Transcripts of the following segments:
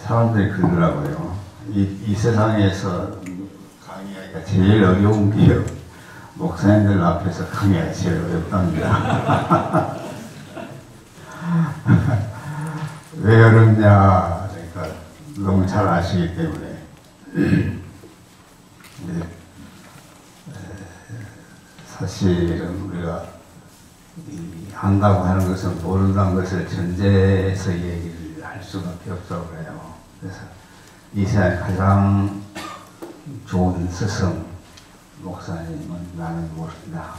사람들이 그러더라고요. 이 세상에서 강의하기가 제일 어려운 게 목사님들 앞에서 강의하기 제일 어렵답니다. 왜 어렵냐? 그러니까 너무 잘 아시기 때문에. 사실은 우리가 안다고 하는 것은 모른다는 것을 전제해서 얘기를 할 수밖에 없다고 그래요. 그래서 이 세상에 가장 좋은 스승 목사님은 나는 모른다.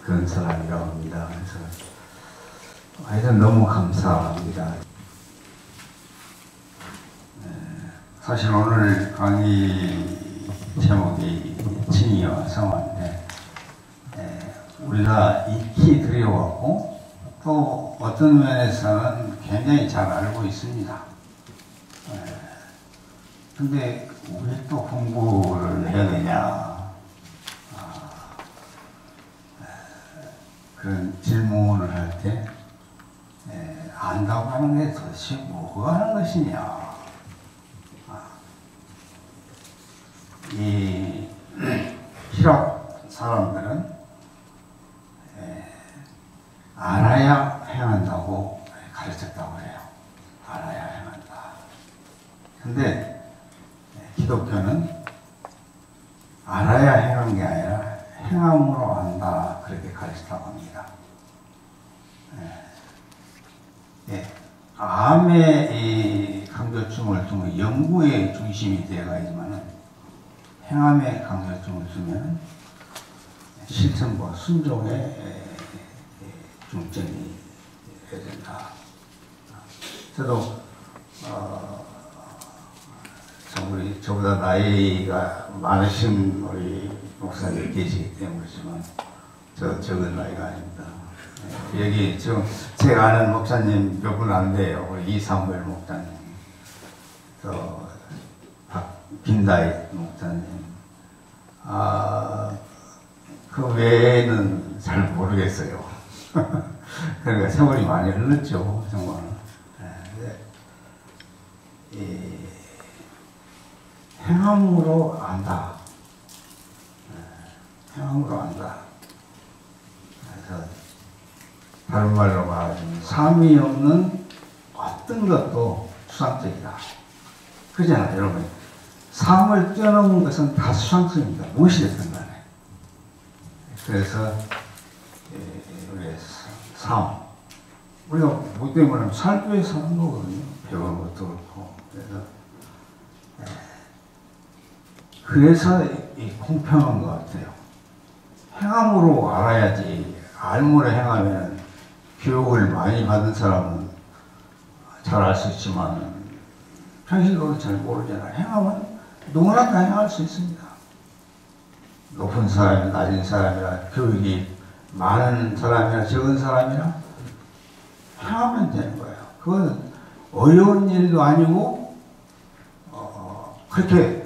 그런 사람이라고 합니다. 그래서 하여튼 너무 감사합니다. 사실 오늘 강의 제목이 칭의와 성화인데 우리가 익히 들여왔고 또 어떤 면에서는 굉장히 잘 알고 있습니다. 근데 왜 또 공부를 해야 되냐 그런 질문을 할 때 안다고 하는 게 도대체 뭐가 하는 것이냐. 이 히랍 사람들은 알아야 행한다고 가르쳤다고 해요. 알아야 행한다. 근데 기독교는 알아야 행한 게 아니라 행함으로 안다 그렇게 가르쳤다고 합니다. 암의 이 강조점을 두면 연구의 중심이 되어가지만은 행함의 강조점을 두면 실천과 순종의 중점이 되어야 된다. 저도 저보다 나이가 많으신 우리 목사님 계시기 때문이지만 저 적은 나이가 아닙니다. 여기 지금 제가 아는 목사님 몇 분 안 돼요. 우리 이사무엘 목사님, 또 김다희 목사님, 그 외에는 잘 모르겠어요. 그러니까 세월이 많이 흘렀죠, 정말. 행함으로 안다. 행함으로 안다. 그래서 다른 말로 말하자면 삶이 없는 어떤 것도 수상적이다. 그렇잖아요, 여러분. 삶을 뛰어넘은 것은 다 수상성입니다. 무엇이 됐든 간에. 그래서 우리의 삶, 우리가 뭐 때문에 살 위해서 사는 거거든요. 배우는 것도 그렇고. 그래서 이 공평한 것 같아요. 행함으로 알아야지. 알므로 행하면 교육을 많이 받은 사람은 잘 알 수 있지만 평신도는 잘 모르잖아요. 행하면 누구나 다 행할 수 있습니다. 높은 사람이나 낮은 사람이나 교육이 많은 사람이나 적은 사람이나 행하면 되는 거예요. 그건 어려운 일도 아니고 그렇게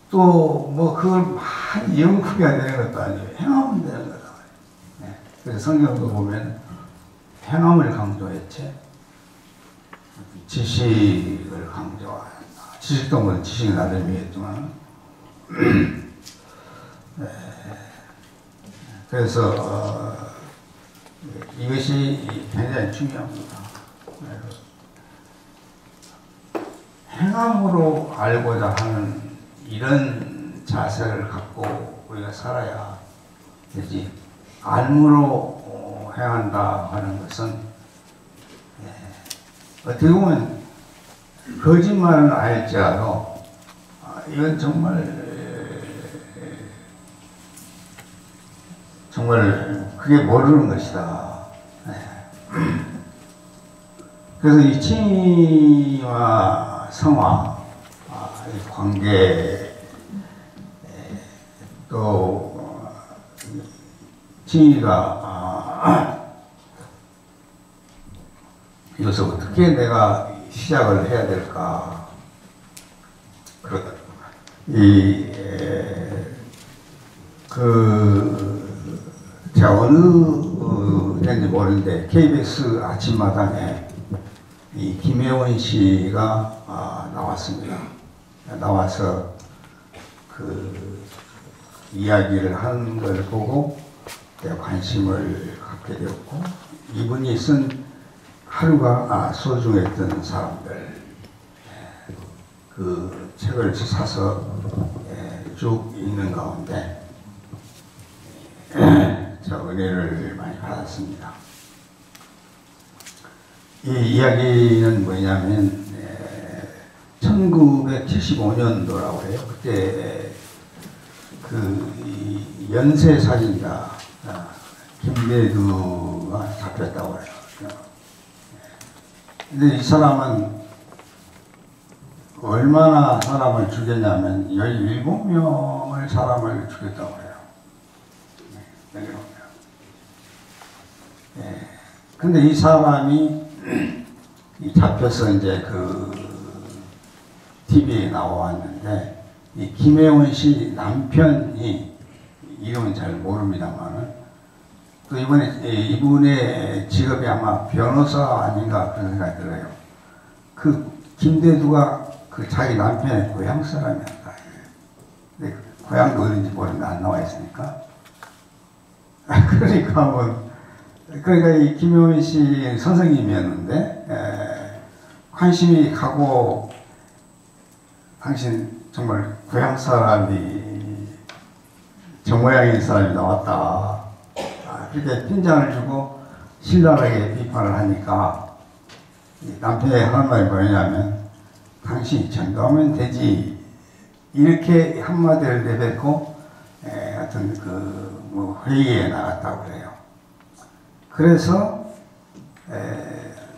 또 뭐 그걸 많이 연구해야 되는 것도 아니에요. 행하면 되는 거다. 그래서 성경도 보면 행함을 강조했지 지식을 강조한다. 지식도 뭐 지식 나름이겠지만 그래서 이것이 굉장히 중요합니다. 행함으로 알고자 하는 이런 자세를 갖고 우리가 살아야 되지. 알므로 행한다 하는 것은 어떻게 보면 거짓말은 알지라도 이건 정말 그게 모르는 것이다. 그래서 이 칭의와 성화 이 관계 또 칭의가 이것을 어떻게 내가 시작을 해야 될까? 제가 어느 들었는지 모르는데 KBS 아침마당에 이 김혜원 씨가 나왔습니다. 나와서 그 이야기를 하는 걸 보고 내가 관심을 갖게 되었고, 이분이 쓴 하루가 소중했던 사람들, 그 책을 사서 쭉 읽는 가운데 저 은혜를 많이 받았습니다. 이 이야기는 뭐냐면 1975년도라고 해요. 그때 그 연쇄 살인자 김대두가 잡혔다고 해요. 근데 이 사람은 얼마나 사람을 죽였냐면 17명을 사람을 죽였다고 해요. 17명. 근데 이 사람이 잡혀서 이제 그 TV에 나왔는데, 이 김혜원 씨 남편이, 이름은 잘 모릅니다만은, 또 이분의 직업이 아마 변호사 아닌가 그런 생각이 들어요. 그 김대두가 그 자기 남편의 고향 사람이었다. 근데 고향도 어딘지 모르는데 안 나와 있으니까. 그러니까 이 김효은 씨 선생님이었는데, 관심이 가고, 당신 정말 고향 사람이, 저 모양인 사람이 나왔다. 그렇게 핀잔을 주고 신랄하게 비판을 하니까, 남편이 하는 말이 뭐냐면, 당신이 전도하면 되지. 이렇게 한마디를 내뱉고, 하여튼 회의에 나갔다고 그래요. 그래서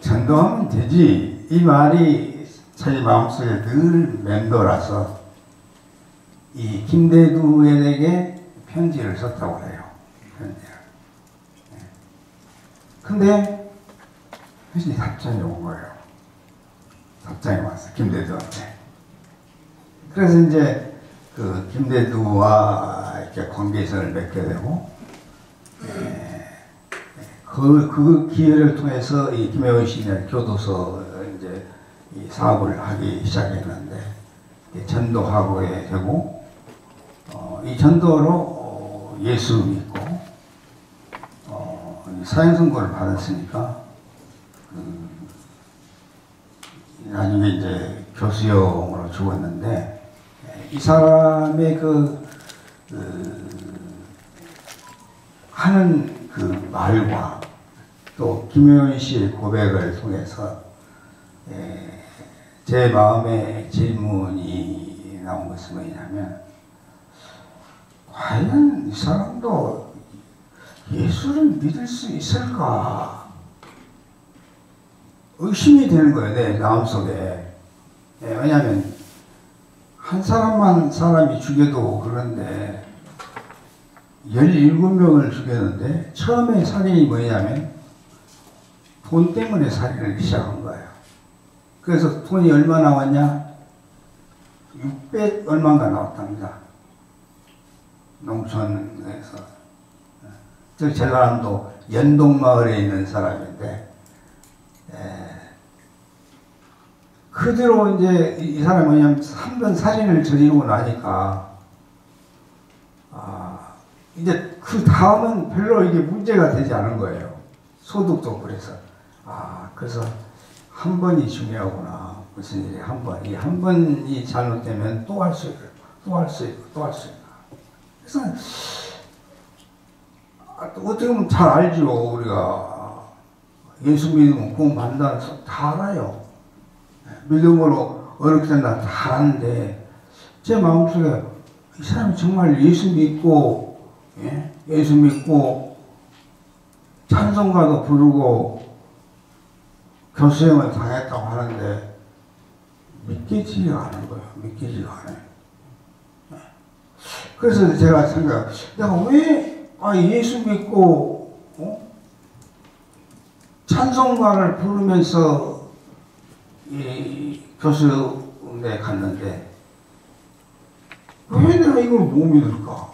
전도하면 되지, 이 말이 자기 마음속에 늘 맴돌아서 이 김대두에게 편지를 썼다고 해요. 편지를. 근데 무슨 답장이 온 거예요. 답장이 왔어, 김대두한테. 그래서 이제 그 김대두와 이렇게 관계성을 맺게 되고, 그 기회를 통해서 이 김혜원 씨는 교도소 이제 이 사업을 하기 시작했는데, 전도하게 되고, 이 전도로 예수 믿고, 사형 선고를 받았으니까, 나중에 이제 교수형으로 죽었는데, 이 사람의 하는 그 말과 또 김효은 씨의 고백을 통해서 제 마음에 질문이 나온 것은 뭐냐면, 과연 이 사람도 예수를 믿을 수 있을까? 의심이 되는 거예요, 내 마음속에. 왜냐하면 한 사람이 죽여도 그런데 17명을 죽였는데, 처음에 살인이 뭐냐면 돈 때문에 살인을 시작한 거예요. 그래서 돈이 얼마 나왔냐? 600 얼마가 나왔답니다. 농촌에서. 저 사람도 연동마을에 있는 사람인데, 그대로 이제 이 사람이 뭐냐면 한 번 살인을 저지르고 나니까, 이제 그 다음은 별로 이게 문제가 되지 않은 거예요. 소득도 그래서. 그래서 한 번이 중요하구나. 무슨 일이 한 번. 이 한 번이 잘못되면 또 할 수 있고, 또 할 수 있고, 또 할 수 있고. 그래서, 어떻게 보면 잘 알죠. 우리가 예수 믿으면 구원 받는다는 소 다 알아요. 믿음으로 어렵게 된다 다 아는데, 제 마음속에 이 사람이 정말 예수 믿고, 예수 믿고 찬송가도 부르고 교수형을 당했다고 하는데 믿기지가 않은 거예요. 믿기지가 않아요. 그래서 제가 내가 왜 예수 믿고 찬송가를 부르면서 이 교수에 갔는데 왜 내가 이걸 못 믿을까?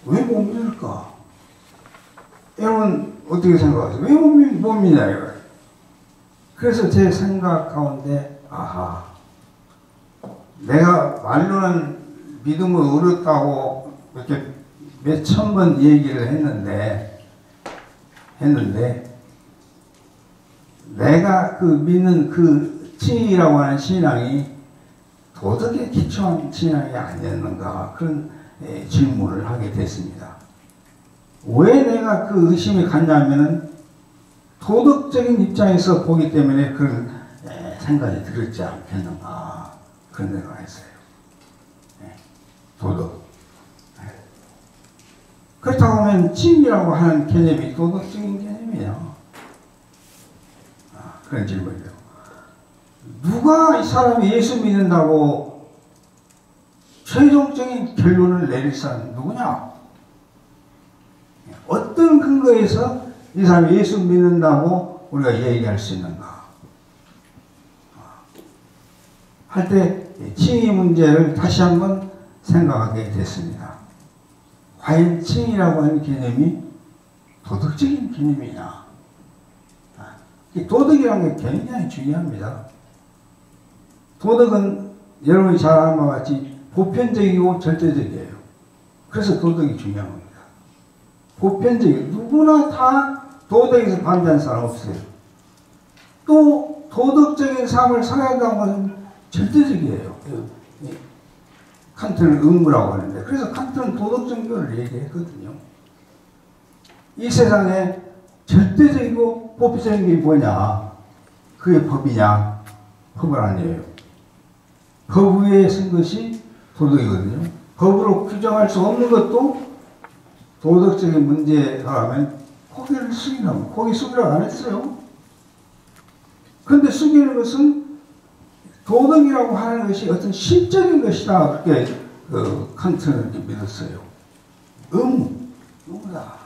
왜 못 믿을까? 여러분 어떻게 생각하세요? 왜 못 믿냐 이거예요. 그래서 제 생각 가운데 아하, 내가 말로는 믿음을 얻었다고 이렇게 몇 천 번 얘기를 했는데 내가 그 믿는 그 칭의라고 하는 신앙이 도덕에 기초한 신앙이 아니었는가, 그런 질문을 하게 됐습니다. 왜 내가 그 의심이 갔냐면은 도덕적인 입장에서 보기 때문에 그런 생각이 들었지 않겠는가, 그런 생각을 했어요. 도덕. 그렇다고 하면 칭의라고 하는 개념이 도덕적인 개념이에요. 그런 질문이에요. 누가 이 사람이 예수 믿는다고 최종적인 결론을 내릴 사람은 누구냐? 어떤 근거에서 이 사람이 예수 믿는다고 우리가 얘기할 수 있는가? 할 때 칭의 문제를 다시 한번 생각하게 됐습니다. 과연 칭의라고 하는 개념이 도덕적인 개념이냐? 도덕이라는 게 굉장히 중요합니다. 도덕은 여러분이 잘 아는 바와 같이 보편적이고 절대적이에요. 그래서 도덕이 중요한 겁니다. 보편적이고 누구나 다 도덕에서 반대하는 사람 없어요. 또 도덕적인 삶을 살아간다고 하는 절대적이에요. 칸트는 의무라고 하는데, 그래서 칸트는 도덕정교를 얘기했거든요. 이 세상에 절대적이고 보편적인 게 뭐냐? 그게 법이냐? 법은 아니에요. 법 위에 쓴 것이 도덕이거든요. 법으로 규정할 수 없는 것도 도덕적인 문제라면 고개를 숙이라면, 고개 숙이라고 안 했어요. 그런데 숙이는 것은 도덕이라고 하는 것이 어떤 실적인 것이다, 그렇게 칸트는 이렇게 믿었어요. 의무다.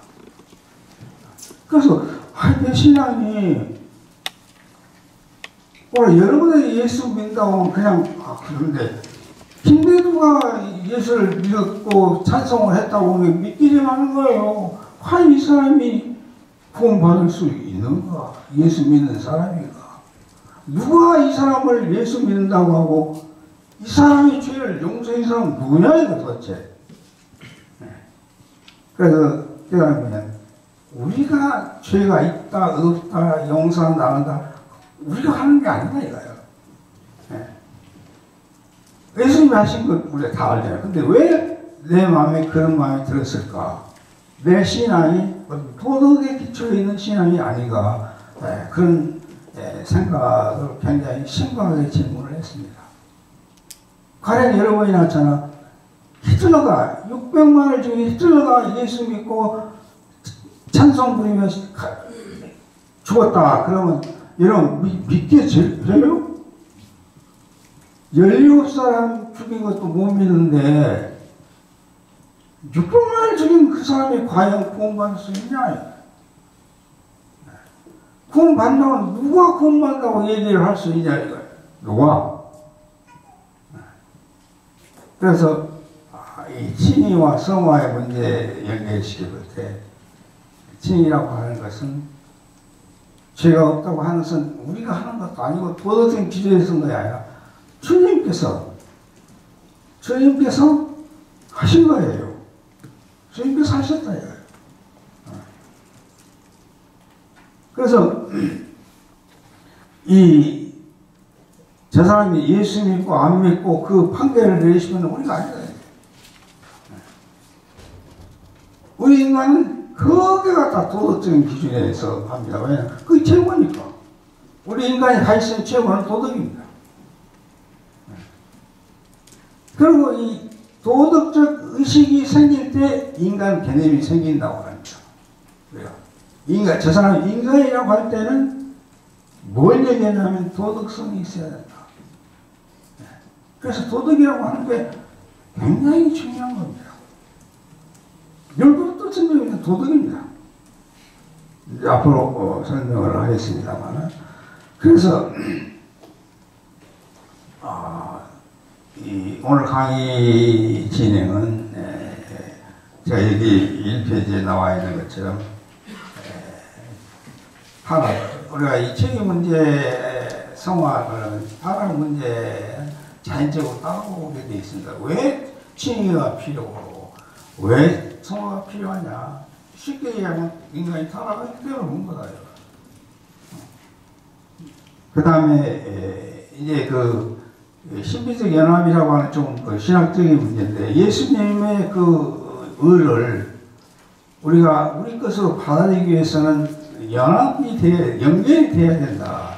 그래서 내 신앙이 여러분이 예수 믿는다고 하면 그냥 그런데 김대두가 예수를 믿었고 찬송을 했다고 하면 믿기지 않는 거예요. 과연 이 사람이 구원받을 수 있는가? 예수 믿는 사람인가? 누가 이 사람을 예수 믿는다고 하고 이 사람이 죄를 용서한 사람은 누구냐 이거 도대체. 그래서 깨달으면 우리가 죄가 있다 없다 용서한다 안 한다 우리가 하는 게 아니다 이거예요. 예수님이 하신 것 우리가 다 알잖아요. 근데 왜 내 마음에 그런 마음이 들었을까? 내 신앙이 도덕에 기초에 있는 신앙이 아닌가, 그런 생각을 굉장히 심각하게 질문을 했습니다. 가령 여러분이 나왔잖아. 히틀러가 600만을 중에 히틀러가 예수 믿고 찬송 부리며 죽었다. 그러면 여러분 믿겠어요? 17사람 죽인 것도 못 믿는데 600만을 죽인 그 사람이 과연 구원받을 수 있냐? 구원받는다고 누가 구원받는다고 얘기를 할 수 있냐 이거예요. 누가? 그래서 이 칭의와 성화의 문제 연결시킬 때 칭의라고 하는 것은 죄가 없다고 하는 것은 우리가 하는 것도 아니고 도덕적인 기준에 쓴 것이 아니라 주님께서 하신 거예요. 주님께서 하셨다 이거예요. 그래서 저 사람이 예수 믿고 안 믿고 그 판결을 내리시면 우리가 아니다. 우리 인간은 거기가 다 도덕적인 기준에서 합니다. 왜냐하면 그게 최고니까. 우리 인간이 할 수 있는 최고는 도덕입니다. 그리고 이 도덕적 의식이 생길 때 인간 개념이 생긴다고 합니다. 왜요? 저 사람이 인간이라고 할 때는 뭘 얘기하냐면 도덕성이 있어야 된다. 그래서 도덕이라고 하는 게 굉장히 중요한 겁니다. 열두 뜻은 여기는 도덕입니다. 이제 앞으로 설명을 하겠습니다만, 그래서 오늘 강의 진행은 제가 여기 1페이지에 나와 있는 것처럼 하나, 우리가 이 책임 문제, 성화를 타락 문제 자연적으로 따라오게 돼 있습니다. 왜 칭의가 필요하고 왜 성화가 필요하냐? 쉽게 얘기하면 인간이 타락하기 때문에 온 거다. 그 다음에 이제 그 신비적 연합이라고 하는 좀 그 신학적인 문제인데, 예수님의 그 의를 우리가 우리 것으로 받아들이기 위해서는 연결이 돼야 된다.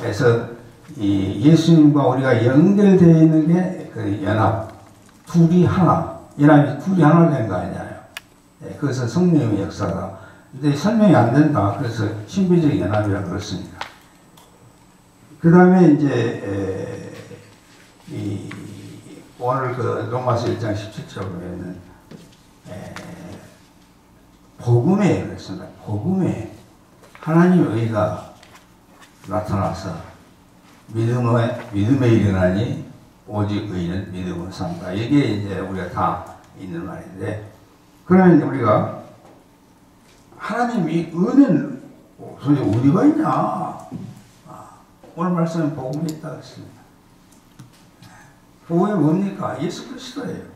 그래서 이 예수님과 우리가 연결되어 있는 게 그 연합, 둘이 하나, 연합이 둘이 하나 된 거 아니냐요. 그래서 성령의 역사가. 근데 설명이 안 된다. 그래서 신비적 연합이라고 그렇습니다. 그 다음에 이제 오늘 그 로마서 1장 17절 보면은 복음에 그랬습니다. 복음에 하나님의 의가 나타나서 믿음에 일어나니 오직 의는 믿음으로 산다. 이게 이제 우리가 다 있는 말인데, 그러면 우리가 하나님이 의는 도대체 어디가 있냐? 오늘 말씀은 복음에 있다 그랬습니다. 복음이 뭡니까? 예수 그리스도예요.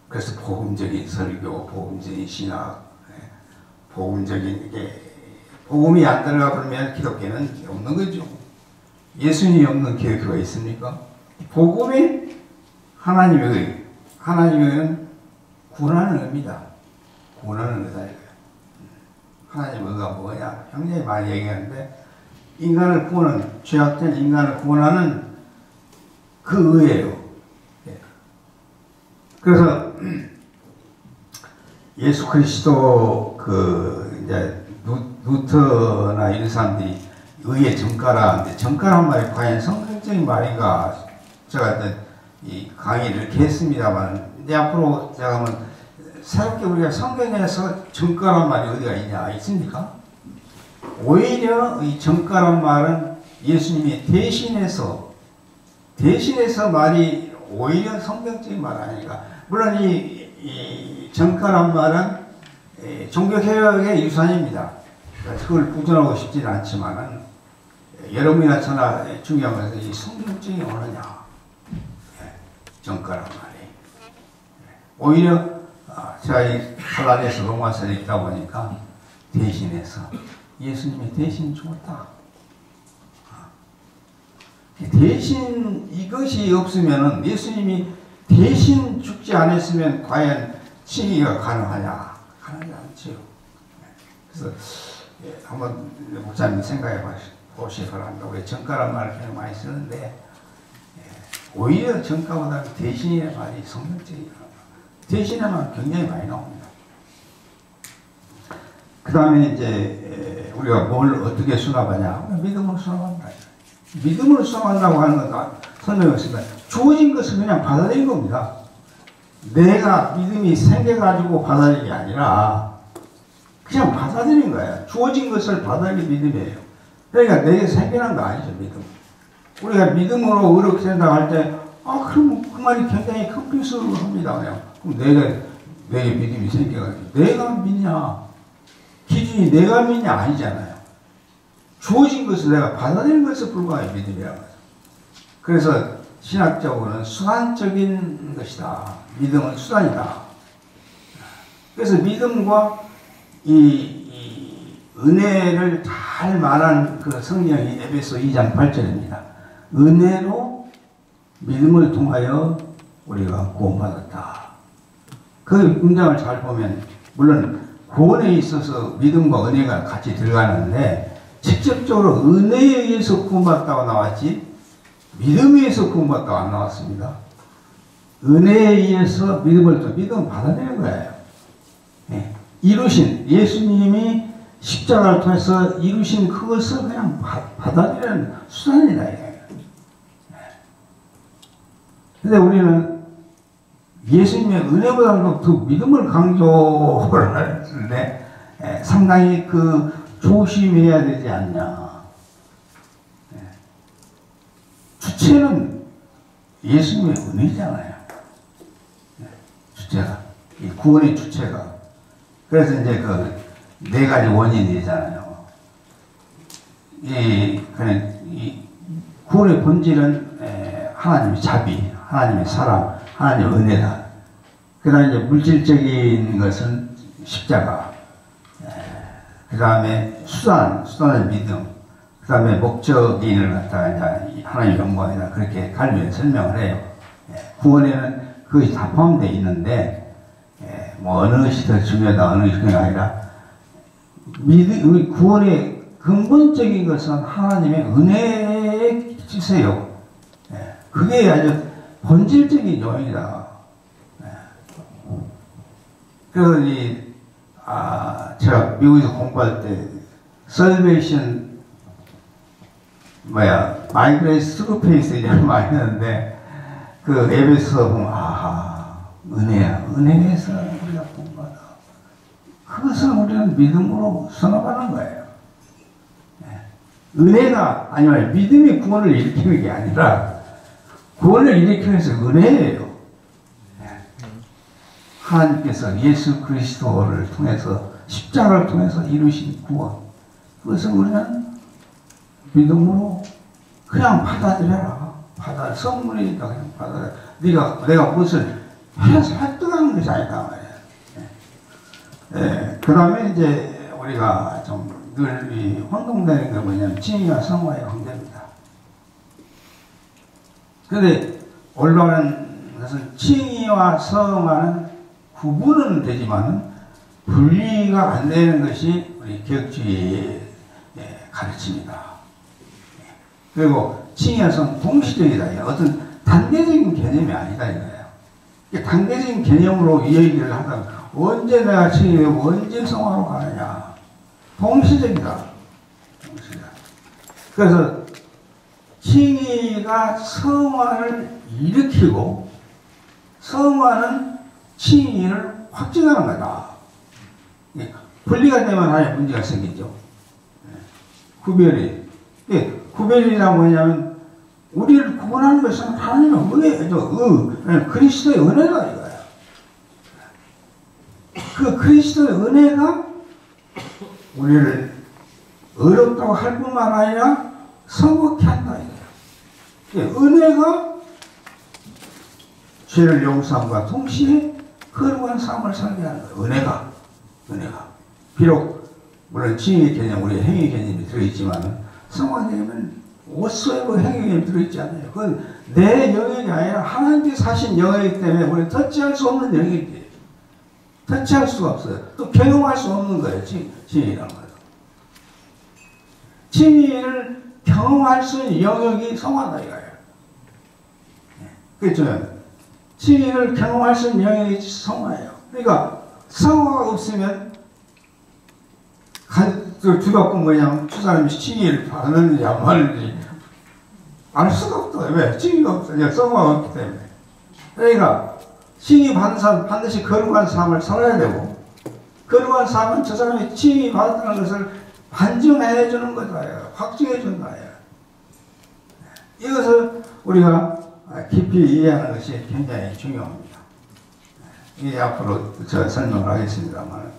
그래서 복음적인 설교, 복음적인 신학, 복음적인 게 복음이 안 들어가 버리면 기독교는 없는 거죠. 예수님이 없는 기독교가 있습니까? 복음이 하나님의 의, 하나님의 의는 구원하는 의입니다. 구원하는 의다 이거예요. 하나님의 의가 뭐냐? 굉장히 많이 얘기하는데, 인간을 구원하는, 죄악된 인간을 구원하는 그 의예요. 그래서 예수 그리스도 그 이제 루터나 이런 사람들이 의의 정가라 하는데, 정가란 말이 과연 성경적인 말인가? 제가 이 강의를 이렇게 했습니다만, 이제 앞으로 제가 하면 새롭게 우리가 성경에서 정가란 말이 어디가 있냐? 있습니까? 오히려 이 정가란 말은 예수님이 대신해서 말이 오히려 성경적인 말 아니까. 물론 이 정가란 말은 종교개혁의 유산입니다. 그걸 부정하고 싶지는 않지만은, 여러분이나 저나 중요한 것은 이 성경적이 오느냐. 정가란 말이. 오히려 제가 이 칼라리에서 로마서에 있다 보니까 대신해서 예수님이 대신 죽었다. 대신 이것이 없으면은, 예수님이 대신 죽지 않았으면 과연 칭의가 가능하냐? 가능하지 않죠. 그래서 한번 목사님 생각해 보시기 바랍니다. 우리 정가란 말을 굉장히 많이 쓰는데, 오히려 정가보다 대신이라는 말이 성경적이에요. 대신의 말 굉장히 많이 나옵니다. 그 다음에 이제 우리가 뭘 어떻게 수납하냐? 믿음으로 수납한다. 믿음으로 수납한다고 하는 건 설명했습니다. 주어진 것을 그냥 받아들인 겁니다. 내가 믿음이 생겨가지고 받아들인 게 아니라 그냥 받아들인 거예요. 주어진 것을 받아들인 믿음이에요. 그러니까 내게 생겨난 거 아니죠, 믿음. 우리가 믿음으로 의롭게 된다고 할 때, 그럼 그 말이 굉장히 큰 필수로 합니다. 그냥. 그럼 내게 믿음이 생겨가지고. 내가 믿냐? 기준이 내가 믿냐? 아니잖아요. 주어진 것을 내가 받아들인 것에 불과해, 믿음이라고 해서. 그래서 신학적으로는 수단적인 것이다. 믿음은 수단이다. 그래서 믿음과 이 은혜를 잘 말한 그 성경이 에베소 2장 8절입니다. 은혜로 믿음을 통하여 우리가 구원받았다. 그 문장을 잘 보면, 물론 구원에 있어서 믿음과 은혜가 같이 들어가는데, 직접적으로 은혜에 의해서 구원받았다고 나왔지 믿음에 의해서 구원받았다고 안 나왔습니다. 은혜에 의해서 믿음을 받아내는 거예요. 이루신, 예수님이 십자가를 통해서 이루신 그것을 그냥 받아들이는 수단이다. 근데 우리는 예수님의 은혜보다도 더 믿음을 강조를 하는데, 상당히 그 조심해야 되지 않냐. 주체는 예수님의 은혜잖아요. 주체가, 이 구원의 주체가. 그래서 이제 그 네 가지 원인이잖아요. 이 구원의 본질은 하나님의 자비, 하나님의 사랑, 하나님의 은혜다. 그 다음에 이제 물질적인 것은 십자가, 그 다음에 수단의 믿음, 그 다음에 목적인을 갖다가 이제 하나님의 영광이다. 그렇게 갈비에 설명을 해요. 구원에는 그것이 다 포함되어 있는데, 뭐 어느 것이 더 중요하다, 어느 것이 아니라, 우리 구원의 근본적인 것은 하나님의 은혜의 지세요. 그게 아주 본질적인 요인이다. 그래서 제가 미국에서 공부할 때 Salvation My Grace Through Faith 이런 말 했는데 그 에베소서 보면 은혜야, 은혜에서 우리가 구원받아. 그것을 우리는 믿음으로 선언하는 거예요. 은혜가 아니면 믿음이 구원을 일으키는 게 아니라 구원을 일으키는 것은 은혜예요. 하나님께서 예수 그리스도를 통해서 십자가를 통해서 이루신 구원, 그것을 우리는 믿음으로 그냥 받아들여라. 선물이니까 그냥 받아들여. 내가 무엇을 해서 획득하는 것이 아니다 말이야. 그 다음에 이제 우리가 좀 늘 혼동되는 게 뭐냐면 칭의와 성화의 관계입니다. 그런데 올바른 것은 칭의와 성화는 구분은 되지만은 분리가 안 되는 것이 우리 개혁주의의 가르침이다. 그리고 칭의와 성 동시적이다. 어떤 단계적인 개념이 아니다 이거예요. 단계적인 개념으로 이 얘기를 하다가 언제 내가 칭의되고 언제 성화로 가느냐. 동시적이다. 그래서 칭의가 성화를 일으키고 성화는 칭의를 확증하는 거다. 분리가 되면 하나의 문제가 생기죠. 구별이. 구별이란 뭐냐면 우리를 구원하는 것은 하나님의 그리스도의 은혜다 이거야. 그 그리스도의 은혜가 우리를 어렵다고 할 뿐만 아니라 성공케 한다 이거야. 은혜가 죄를 용서함과 동시에 거룩한 삶을 살게 하는 거예요. 은혜가. 비록 물론 칭의의 개념, 우리 행위 개념이 들어있지만 성화 개념은 whatsoever 행위 개념이 들어있지 않아요. 그건 내 영역이 아니라 하나님께서 하신 영역이기 때문에 우리는 터치할 수 없는 영역이에요. 터치할 수가 없어요. 또 경험할 수 없는 거예요. 칭의라는 거예요. 칭의를 경험할 수 있는 영역이 성화다 이거예요. 그렇죠? 칭의를 경험할 수 있는 영역이 성화예요. 그러니까 성화가 없으면 주갖고 뭐냐면 저 사람이 칭의를 받았는지 안 받았는지 알 수가 없다. 왜? 칭의가 없어요. 성화가 없기 때문에. 그러니까 칭의 받은 사람 반드시 거룩한 삶을 살아야 되고 거룩한 삶은 저 사람이 칭의 받았다는 것을 반증해 주는 거다. 확증해 준다. 이것을 우리가 깊이 이해하는 것이 굉장히 중요합니다. 이제 앞으로 제가 설명을 하겠습니다만.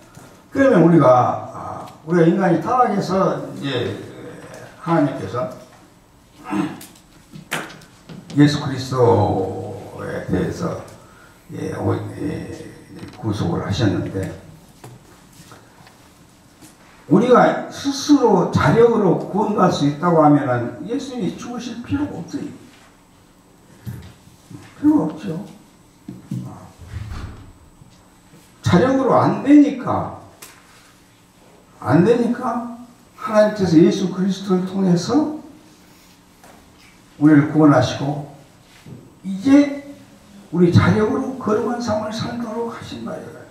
그러면 우리가 인간이 타락해서 이제 하나님께서 예수 그리스도에 대해서 구속을 하셨는데 우리가 스스로 자력으로 구원받을 수 있다고 하면은 예수님이 죽으실 필요가 없어요. 필요가 없죠. 자력으로 안 되니까 하나님께서 예수 그리스도를 통해서 우리를 구원하시고 이제 우리 자력으로 거룩한 삶을 살도록 하신 거예요.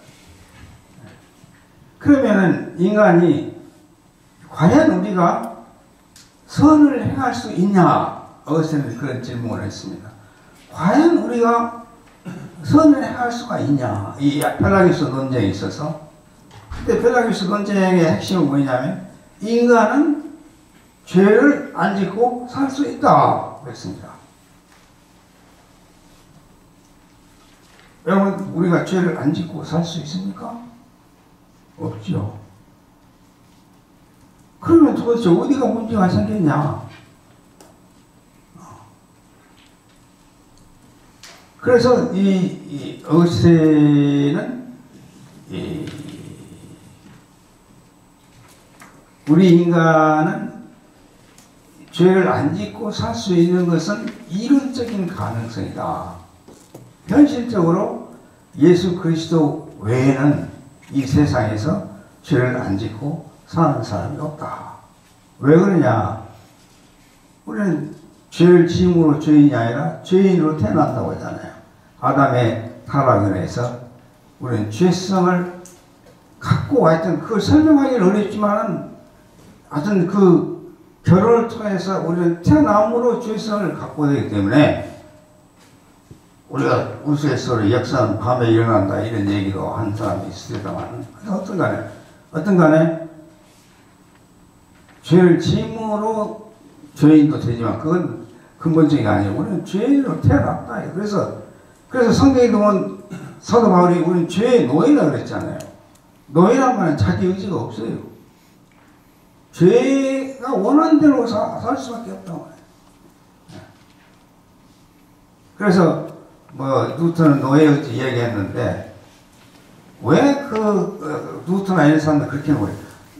그러면은 인간이 과연 우리가 선을 행할 수 있냐? 어거스틴은 그런 질문을 했습니다. 과연 우리가 선을 행할 수가 있냐? 이 펠라기우스 논쟁에 있어서. 근데 펠라기우스 논쟁의 핵심은 뭐냐면 인간은 죄를 안 짓고 살 수 있다 그랬습니다. 여러분 우리가 죄를 안 짓고 살 수 있습니까? 없죠. 그러면 도대체 어디가 문제가 생겼냐? 그래서 이 어세는 우리 인간은 죄를 안 짓고 살 수 있는 것은 이론적인 가능성이다. 현실적으로 예수 그리스도 외에는 이 세상에서 죄를 안 짓고 사는 사람이 없다. 왜 그러냐? 우리는 죄를 지음으로 죄인이 아니라 죄인으로 태어난다고 하잖아요. 아담의 타락을 해서 우리는 죄성을 갖고 하여튼 그걸 설명하기는 어렵지만은 하여튼 그 결혼을 통해서 우리는 태어남으로 죄성을 갖고 되기 때문에 우리가 우스갯소리 역사는 밤에 일어난다 이런 얘기도 한 사람이 있습니다만 어떤 간에 죄를 지음으로 죄인도 되지만 그건 근본적인 게 아니에요. 우리는 죄인으로 태어났다. 그래서 성경에 보면 사도 바울이 우리는 죄의 노예라 그랬잖아요. 노예란 말은 자기 의지가 없어요. 죄가 원하는 대로 살 수밖에 없단 말이에요. 그래서 뉴턴은 노예 의지 얘기했는데 왜 뉴턴이나 이런 사람들 그렇게 노예?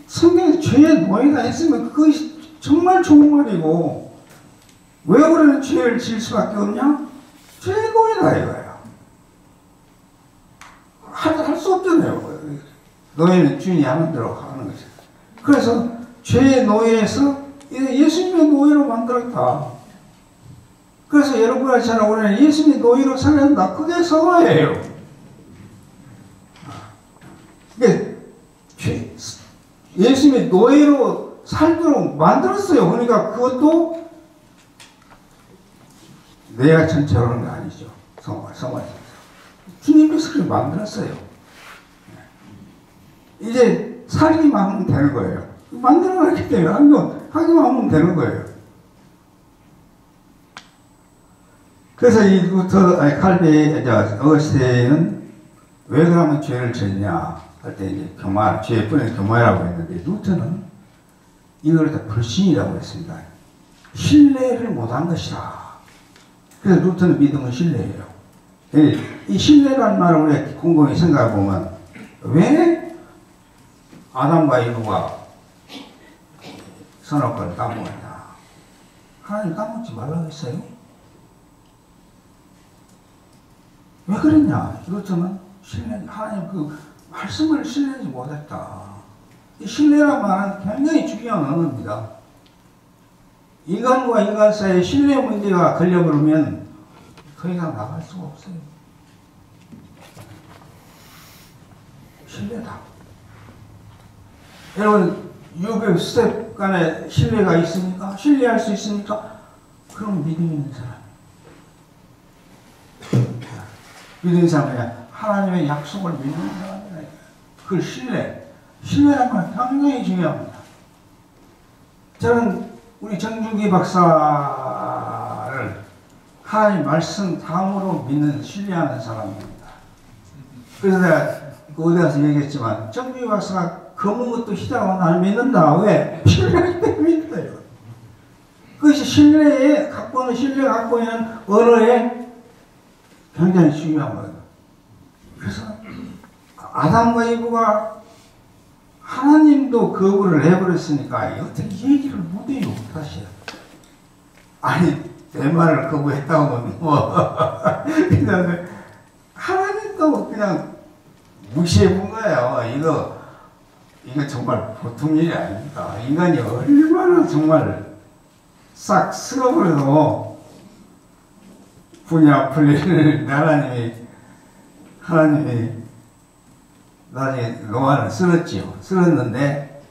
성경에 죄의 노예가 있으면 그것이 정말 좋은 말이고 왜 우리는 죄를 지을 수밖에 없냐? 죄의 노예다 이거야. 할 수 없잖아요. 노예는 주인이 하는 대로 하는 거죠. 그래서 죄의 노예에서 예수님의 노예로 만들었다. 그래서 여러분처럼 우리는 예수님의 노예로 살아야 한다. 그게 성화예요. 예수님의 노예로 살도록 만들었어요. 그러니까 그것도 내가 전체로 하는 거 아니죠. 성화. 주님께서 그렇게 만들었어요. 이제 살기만 하면 되는 거예요. 만들어놨기 때문에 하기만 하면 되는 거예요. 그래서 칼빈 어거스틴은 왜 그러면 죄를 졌냐 할 때 이제 죄의 뿌리는 교만이라고 했는데 뉴턴은 이걸 다 불신이라고 했습니다. 신뢰를 못한 것이다. 그래서 뉴턴의 믿음은 신뢰예요. 이 신뢰라는 말을 우리가 곰곰이 생각해 보면 왜 아담과 이브가 선악과를 따먹었냐? 하나님 따먹지 말라고 했어요. 왜 그랬냐? 이것저는 하나님 그 말씀을 신뢰하지 못했다. 이 신뢰란 말은 굉장히 중요한 언어입니다. 인간과 인간 사이에 신뢰 문제가 걸려버리면 더 이상 나갈 수가 없어요. 신뢰다. 여러분, 유교 스텝 간에 신뢰가 있습니까? 신뢰할 수 있습니까? 그럼 믿음 있는 사람. 믿는 사람은 하나님의 약속을 믿는 사람이다. 그 신뢰란 말 굉장히 중요합니다. 저는 우리 정중기 박사를 하나님 말씀 다음으로 믿는 신뢰하는 사람입니다. 그래서 내가 어디 가서 얘기했지만 정중기 박사가 검은 것도 희다고 나를 믿는다. 왜? 신뢰하기 때문에 믿어요. 그것이 신뢰 갖고 있는 언어에 굉장히 중요한 거예요. 그래서 아담과 이브가 하나님도 거부를 해버렸으니까 어떻게 얘기를 못해요. 사실. 아니 내 말을 거부했다고 하면 그냥 하나님도 그냥 무시해 본 거예요. 이거 정말 보통 일이 아닙니다. 인간이 얼마나 정말 싹 쓸어버려도 분야 풀리를 하나님이 나중에 노아를 쓸었지요. 쓸었는데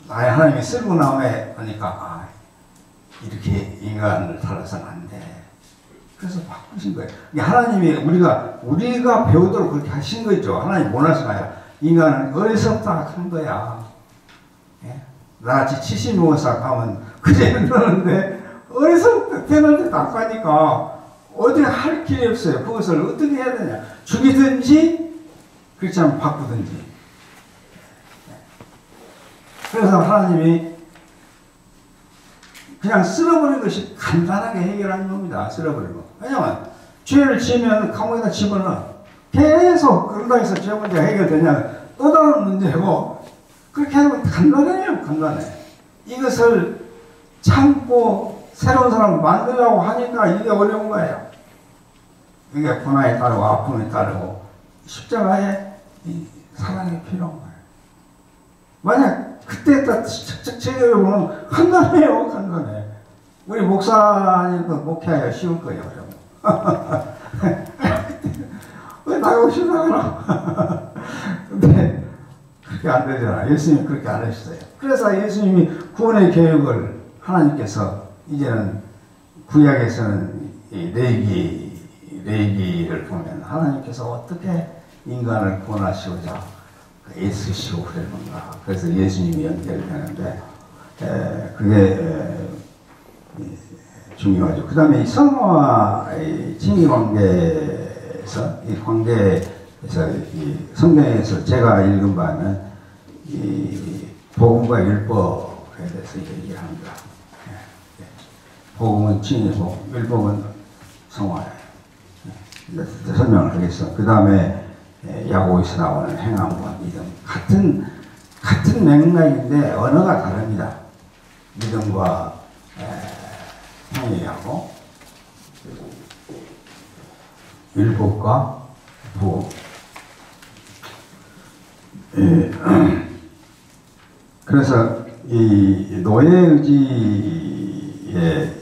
하나님이 쓸고 나오니까 이렇게 인간을 살아서는 안 돼. 그래서 바꾸신 거예요. 하나님이 우리가 배우도록 그렇게 하신 거죠. 하나님 원하신 거야. 인간은 어리석다 한 거야. 예? 나같이 75살 가면 그제는 그러는데 어리석다 태어날 때 나가니까 어디 할 길이 없어요. 그것을 어떻게 해야 되냐. 죽이든지 그렇지 않으면 바꾸든지. 그래서 하나님이 그냥 쓸어버리는 것이 간단하게 해결하는 겁니다. 쓸어버리고. 왜냐면 죄를 지으면 감옥에다 집어넣어. 계속 그런다 해서 죄 문제가 해결되냐 또 다른 문제고, 그렇게 하면 간단해요. 간단해. 이것을 참고 새로운 사람을 만들려고 하니까 이게 어려운 거예요. 이게 고난에 따르고 아픔에 따르고 십자가에 이 사랑이 필요한 거예요. 만약 그때 딱 제대로 보면 간단해요. 간단해. 우리 목사님도 목회하기가 쉬울 거예요. 왜 나가고 싶나? 근데 그렇게 안 되잖아. 예수님이 그렇게 안 하셨어요. 그래서 예수님이 구원의 계획을 하나님께서 이제는 구약에서는 이 레위기를 보면 하나님께서 어떻게 인간을 구원하시고자 애쓰시고 그러는가. 그래서 예수님이 연결되는데 그게 중요하죠. 그 다음에 이 성화의 칭의 관계에서 이 관계에서 이 성경에서 제가 읽은 바는 이 복음과 율법에 대해서 얘기합니다. 복음은 칭의고 율법은 성화예요. 설명을 하겠어. 그 다음에 야고보에서 나오는 행함과 믿음, 같은 맥락인데 언어가 다릅니다. 믿음과 행위하고 율법과 부흥. 그래서 이 노예의지의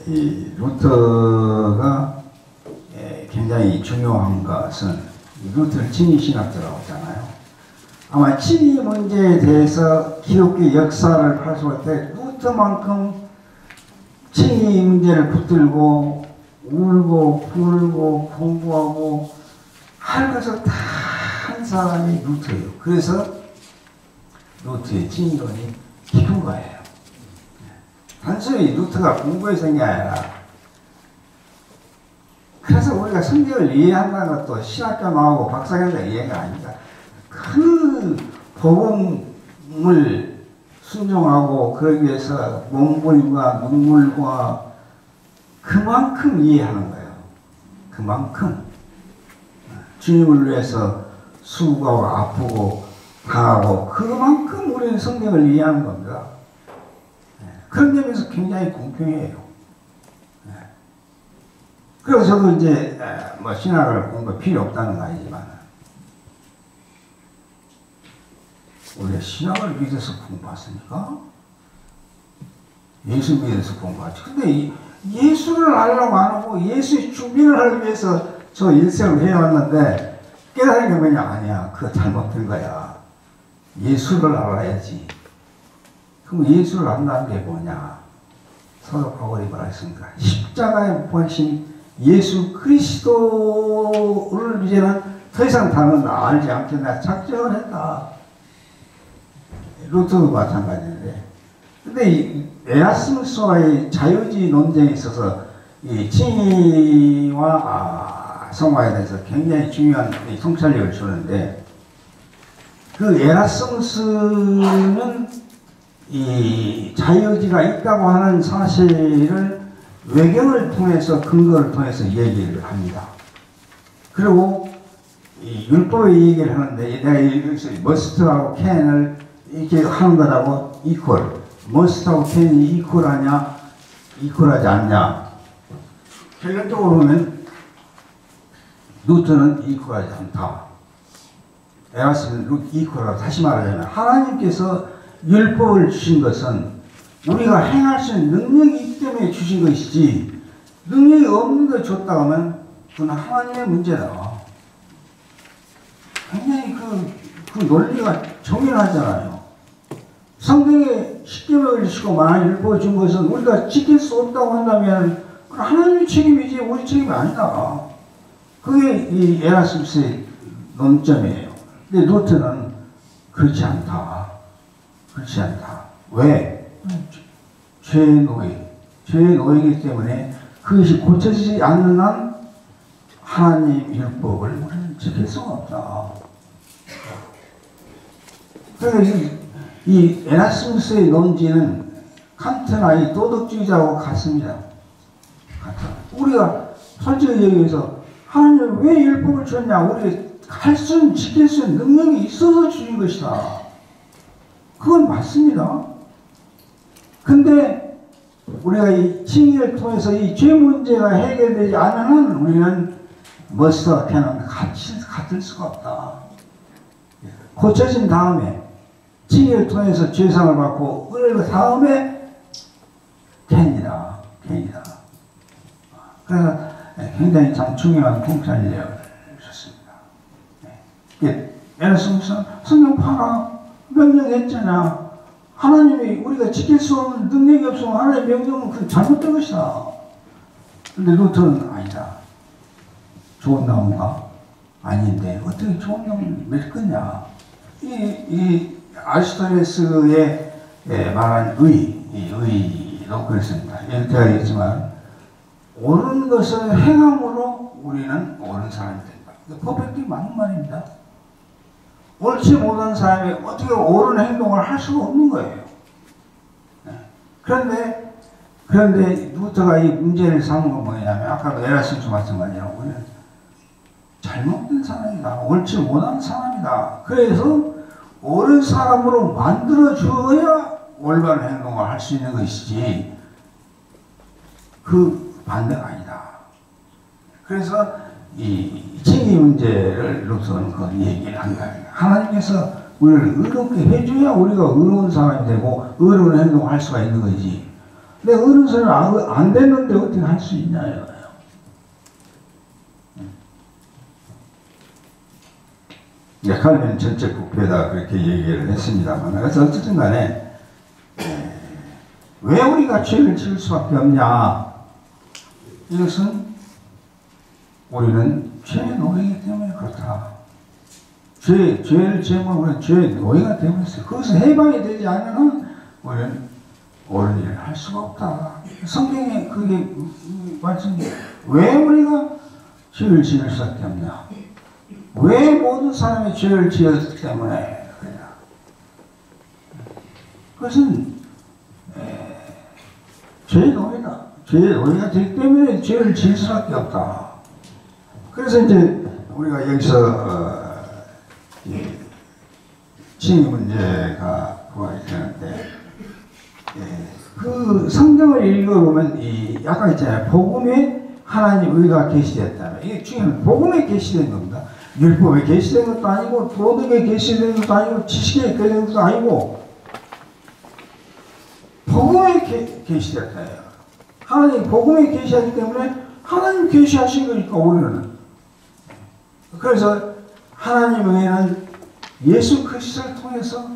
이 루터가 굉장히 중요한 것은 루터를 칭의신학자라고 하잖아요. 아마 칭의 문제에 대해서 기독교 역사를 파악할 때 루터만큼 칭의 문제를 붙들고 울고 불고 공부하고 할 것을 다 한 사람이 루터예요. 그래서 루터의 칭의론이 깊은 거예요. 단순히 루터가 공부해서 한 게 아니라, 그래서 우리가 성경을 이해한다는 것도 신학교 나오고 박사학위가 이해가 아닙니다. 그 복음을 순종하고 그러기 위해서 몸부림과 눈물과 그만큼 이해하는 거예요. 그만큼 주님을 위해서 수고하고 아프고 당하고 그만큼 우리는 성경을 이해하는 겁니다. 그런 점에서 굉장히 공평해요. 그래서 저도 이제 뭐 신학을 공부 필요 없다는 건 아니지만 우리가 신학을 믿어서 공부했으니까 예수 믿어서 공부하지. 근데 예수를 알려고 안 하고 예수의 준비를 하기 위해서 저 일생을 해왔는데 깨달은 게 뭐냐? 아니야. 그거 잘못된 거야. 예수를 알아야지. 그럼 예수를 안다는 게 뭐냐? 서로 바울이 말했습니다. 십자가에 못 박힌 예수 그리스도를 이제는 더 이상 다른 알지 않게 내가 작정을 했다. 루터도 마찬가지인데. 근데 이 에라스무스와의 자유주의 논쟁에 있어서 이 칭의와 성화에 대해서 굉장히 중요한 통찰력을 주는데, 그 에라스무스는 이 자유주의가 있다고 하는 사실을 외경을 통해서 근거를 통해서 얘기를 합니다. 그리고 이 율법의 얘기를 하는데 내가 여기서 머스트하고 캔을 이렇게 하는 거라고 이퀄, 머스트하고 캔이 이퀄하냐 이퀄하지 않냐. 결론적으로 보면 루터는 이퀄하지 않다. 에라스는 이퀄하다. 다시 말하자면 하나님께서 율법을 주신 것은 우리가 행할 수 있는 능력이 있기 때문에 주신 것이지, 능력이 없는 걸 줬다 하면 그건 하나님의 문제다. 굉장히 그 논리가 정연하잖아요. 성경에 십계명을 주시고 만약 율법을 준 것은 우리가 지킬 수 없다고 한다면 그건 하나님의 책임이지 우리 책임이 아니다. 그게 이 에라스무스의 논점이에요. 근데 루터는 그렇지 않다. 그렇지 않다. 왜? 죄의 노예. 죄의 노예이기 때문에 그것이 고쳐지지 않는 한 하나님 율법을 우리는 지킬 수가 없다. 그래서 이 에라스무스의 논지는 칸트나 이 도덕주의자하고 같습니다. 우리가 솔직히 얘기해서 하나님 왜 율법을 줬냐? 우리 할 수 있는, 지킬 수 있는 능력이 있어서 주신 것이다. 그건 맞습니다. 근데 우리가 이 칭의를 통해서 이 죄 문제가 해결되지 않으면 우리는 머스터 캐는 같을 수가 없다. 고쳐진 다음에 칭의를 통해서 죄상을 받고 은혜를 다음에 캔이다. 그래서 굉장히 참 중요한 공찬이라고 하셨습니다. 에라스무스는 성경 파라 명령했잖아. 하나님이 우리가 지킬 수 없는 능력이 없으면 하나님의 명령은 그 잘못된 것이다. 근데 루터는 아니다. 좋은 나무가 아닌데 어떻게 좋은 나무를 맺을 거냐. 이 아리스토텔레스의 말한 의도 그렇습니다. 이렇게 하겠지만 옳은 것을 행함으로 우리는 옳은 사람이 된다. 퍼펙트리 맞는 말입니다. 옳지 못한 사람이 어떻게 옳은 행동을 할 수가 없는 거예요. 그런데 루터가 이 문제를 삼은 건 뭐냐면 아까도 에라스무스 마찬가지로 우리는 잘못된 사람이다. 옳지 못한 사람이다. 그래서 옳은 사람으로 만들어 주어야 올바른 행동을 할 수 있는 것이지 그 반대가 아니다. 그래서 이 칭의 문제를 루터는 그 얘기를 한 거예요. 하나님께서 우리를 의롭게 해줘야 우리가 의로운 사람이 되고 의로운 행동을 할 수가 있는 거지. 근데 의로운 사람이 안 됐는데 어떻게 할 수 있냐요. 칼빈 전체 국회에다 그렇게 얘기를 했습니다만, 그래서 어쨌든 간에 왜 우리가 죄를 지을 수밖에 없냐. 이것은 우리는 죄의 노예이기 때문에 그렇다. 죄를 지으면 우리는 죄의 노예가 되고 있어요. 그것을 해방이 되지 않으면 우리는 옳은 일을 할 수가 없다. 성경에 그게 말씀이 왜 우리가 죄를 지을 수밖에 없냐. 왜 모든 사람이 죄를 지었기 때문에 그러냐. 그것은 죄의 노예다. 죄의 노예가 되기 때문에 죄를 지을 수밖에 없다. 그래서 이제 우리가 여기서 칭의 문제가 부활이 되는데 그 성경을 읽어보면 아까 있잖아요. 복음에 하나님 의가 계시됐다면 이게 중요한 복음에 계시된 겁니다. 율법에 계시된 것도 아니고 도덕에 계시된 것도 아니고 지식에 계시된 것도 아니고 복음에 계시됐다예요. 하나님 복음에 계시하기 때문에 하나님 계시하신 거니까 우리는. 그래서 하나님의 의는 예수 그리스도를 통해서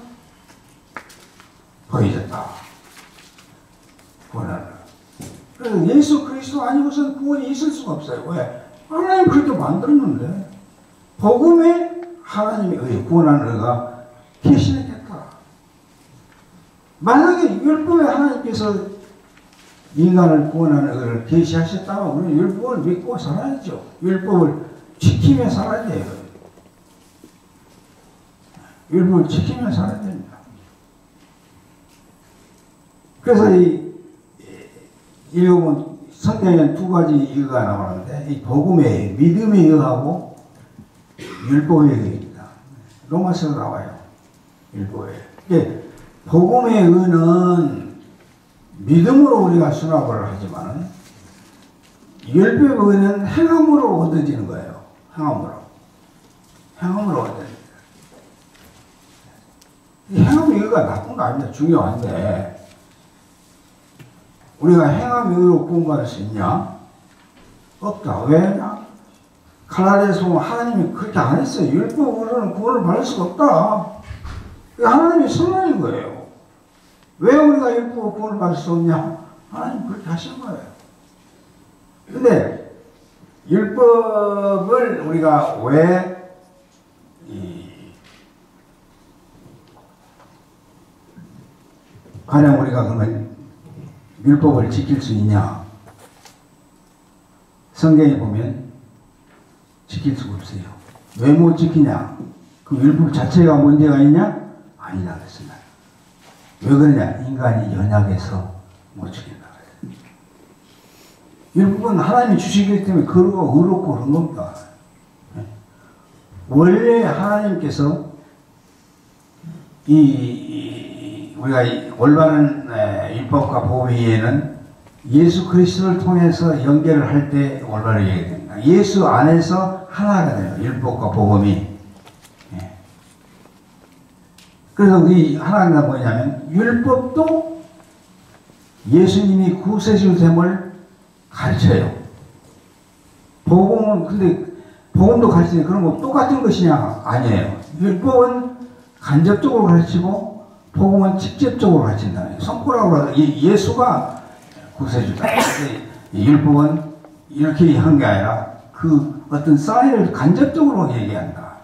보여졌다. 구원하는. 그래서 예수 그리스도 아니고서는 구원이 있을 수가 없어요. 왜? 하나님 그렇게 만들었는데 복음에 하나님의 의, 구원하는 의가 계시겠다. 만약에 율법에 하나님께서 인간을 구원하는 의를 계시하셨다면 우리는 율법을 믿고 살아야죠. 율법을 지키며 살아야 돼요. 율법을 지키며 살아야 됩니다. 그래서 읽어보면 성경에 두 가지 의가 나오는데 이 복음의 믿음의 의하고 율법의 의입니다. 로마서로 나와요. 율법의 의. 복음의 의는 믿음으로 우리가 수납을 하지만 율법의 의는 행함으로 얻어지는 거예요. 행함으로 얻어집니다. 이 행함의 의가 나쁜 거 아닙니다. 중요한데 우리가 행함의 의로 구원받을 수 있냐? 없다. 왜냐? 갈라디아서 보면 하나님이 그렇게 안 했어요. 율법으로는 구원을 받을 수가 없다. 하나님의 선언인 거예요. 왜 우리가 율법으로 구원을 받을 수 없냐? 하나님 그렇게 하신 거예요. 근데 율법을 우리가 왜 가령 우리가 그러면 율법을 지킬 수 있냐? 성경에 보면 지킬 수가 없어요. 왜 못 지키냐? 그 율법 자체가 문제가 있냐? 아니다 그랬습니다. 왜 그러냐? 인간이 연약해서 못 죽인다. 율법은 하나님이 주시기 때문에 그러고 의롭고 그런 겁니다. 원래 하나님께서 우리가 올바른 율법과 법 이외에는 예수 그리스도를 통해서 연결을 할 때 올바르게 되게 됩니다. 예수 안에서 하나가 돼요. 율법과 복음이. 그래서 이 하나가 뭐냐면 율법도 예수님이 구세주됨을 가르쳐요. 복음은 근데 복음도 가르치는 그런 거 똑같은 것이냐? 아니에요. 율법은 간접적으로 가르치고 복음은 직접적으로 가르친다. 성구라고 예수가 구세주다. 율법은 이렇게 한 게 아니라 그 어떤 사인을 간접적으로 얘기한다.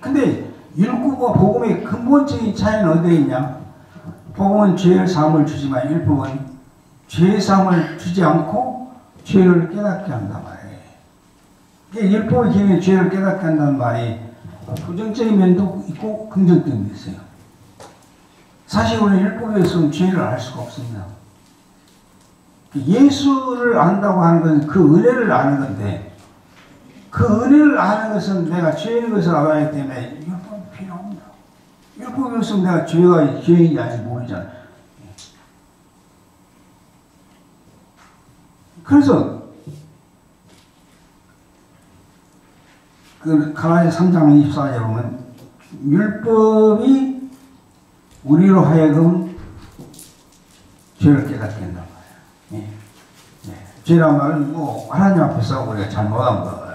근데 율법과 복음의 근본적인 차이는 어디에 있냐? 복음은 죄의 사함을 주지만 율법은 죄의 사함을 주지 않고 죄를 깨닫게 한단 말이에요. 율법의 경우에 죄를 깨닫게 한다는 말이 부정적인 면도 있고 긍정적인 면도 있어요. 사실 우리는 율법에서는 죄를 알 수가 없습니다. 예수를 안다고 하는 것은 그 은혜를 아는 건데 그 은혜를 아는 것은 내가 죄인 것을 알아야 하기 때문에 율법이 필요합니다. 율법이 없으면 내가 죄인이 아닌지 모르잖아요. 그래서 그 갈라디아 3장 24절에 보면 율법이 우리로 하여금 죄를 깨닫게 한단 말이에요. 죄란 말은 뭐 하나님 앞에서 우리가 잘못한 거죠.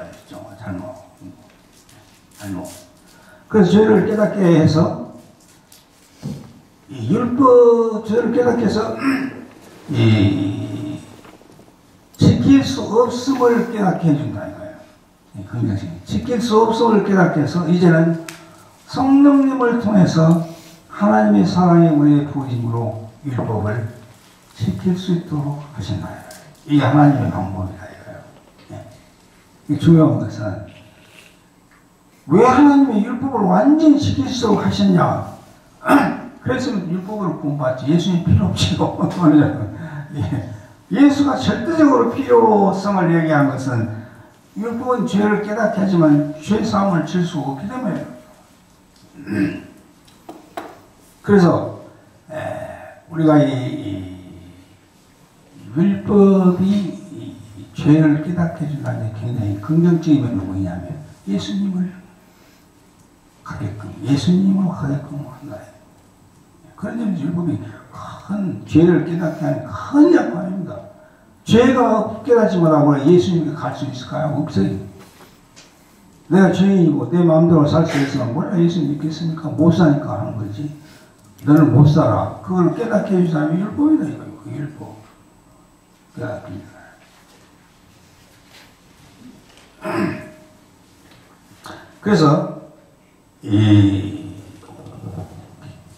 잘못. 그래서 죄를 깨닫게 해서 율법 죄를 깨닫게 해서 지킬 수 없음을 깨닫게 해준다 이거예요. 지킬 수 없음을 깨닫게 해서 이제는 성령님을 통해서 하나님의 사랑이 우리의 부어짐으로 율법을 지킬 수 있도록 하신다. 이게 하나님의 방법이다 이거예요. 이 중요한 것은 왜 하나님의 율법을 완전히 지킬 수 있도록 하셨냐? 그래서 율법을 공부하지. 예수님 필요 없지요. 예수가 절대적으로 필요성을 얘기한 것은 율법은 죄를 깨닫게 하지만 죄 사함을 질 수 없기 때문에요. 그래서 우리가 이 율법이 죄를 깨닫게 해준다는 게 굉장히 긍정적인 면이 뭐냐면 예수님으로 가게끔 한다. 그런 점에서 율법이 큰 죄를 깨닫게 하는 큰 역할입니다. 죄가 깨닫지 못하고 예수님께 갈 수 있을까요? 없어요. 내가 죄인이고 내 마음대로 살 수 있으면 몰라 예수님 믿겠습니까? 못 사니까 하는 거지. 너는 못 살아. 그걸 깨닫게 해준 사람이 율법이다 이거예요. 그 율법. 깨닫습니다. 그래서 이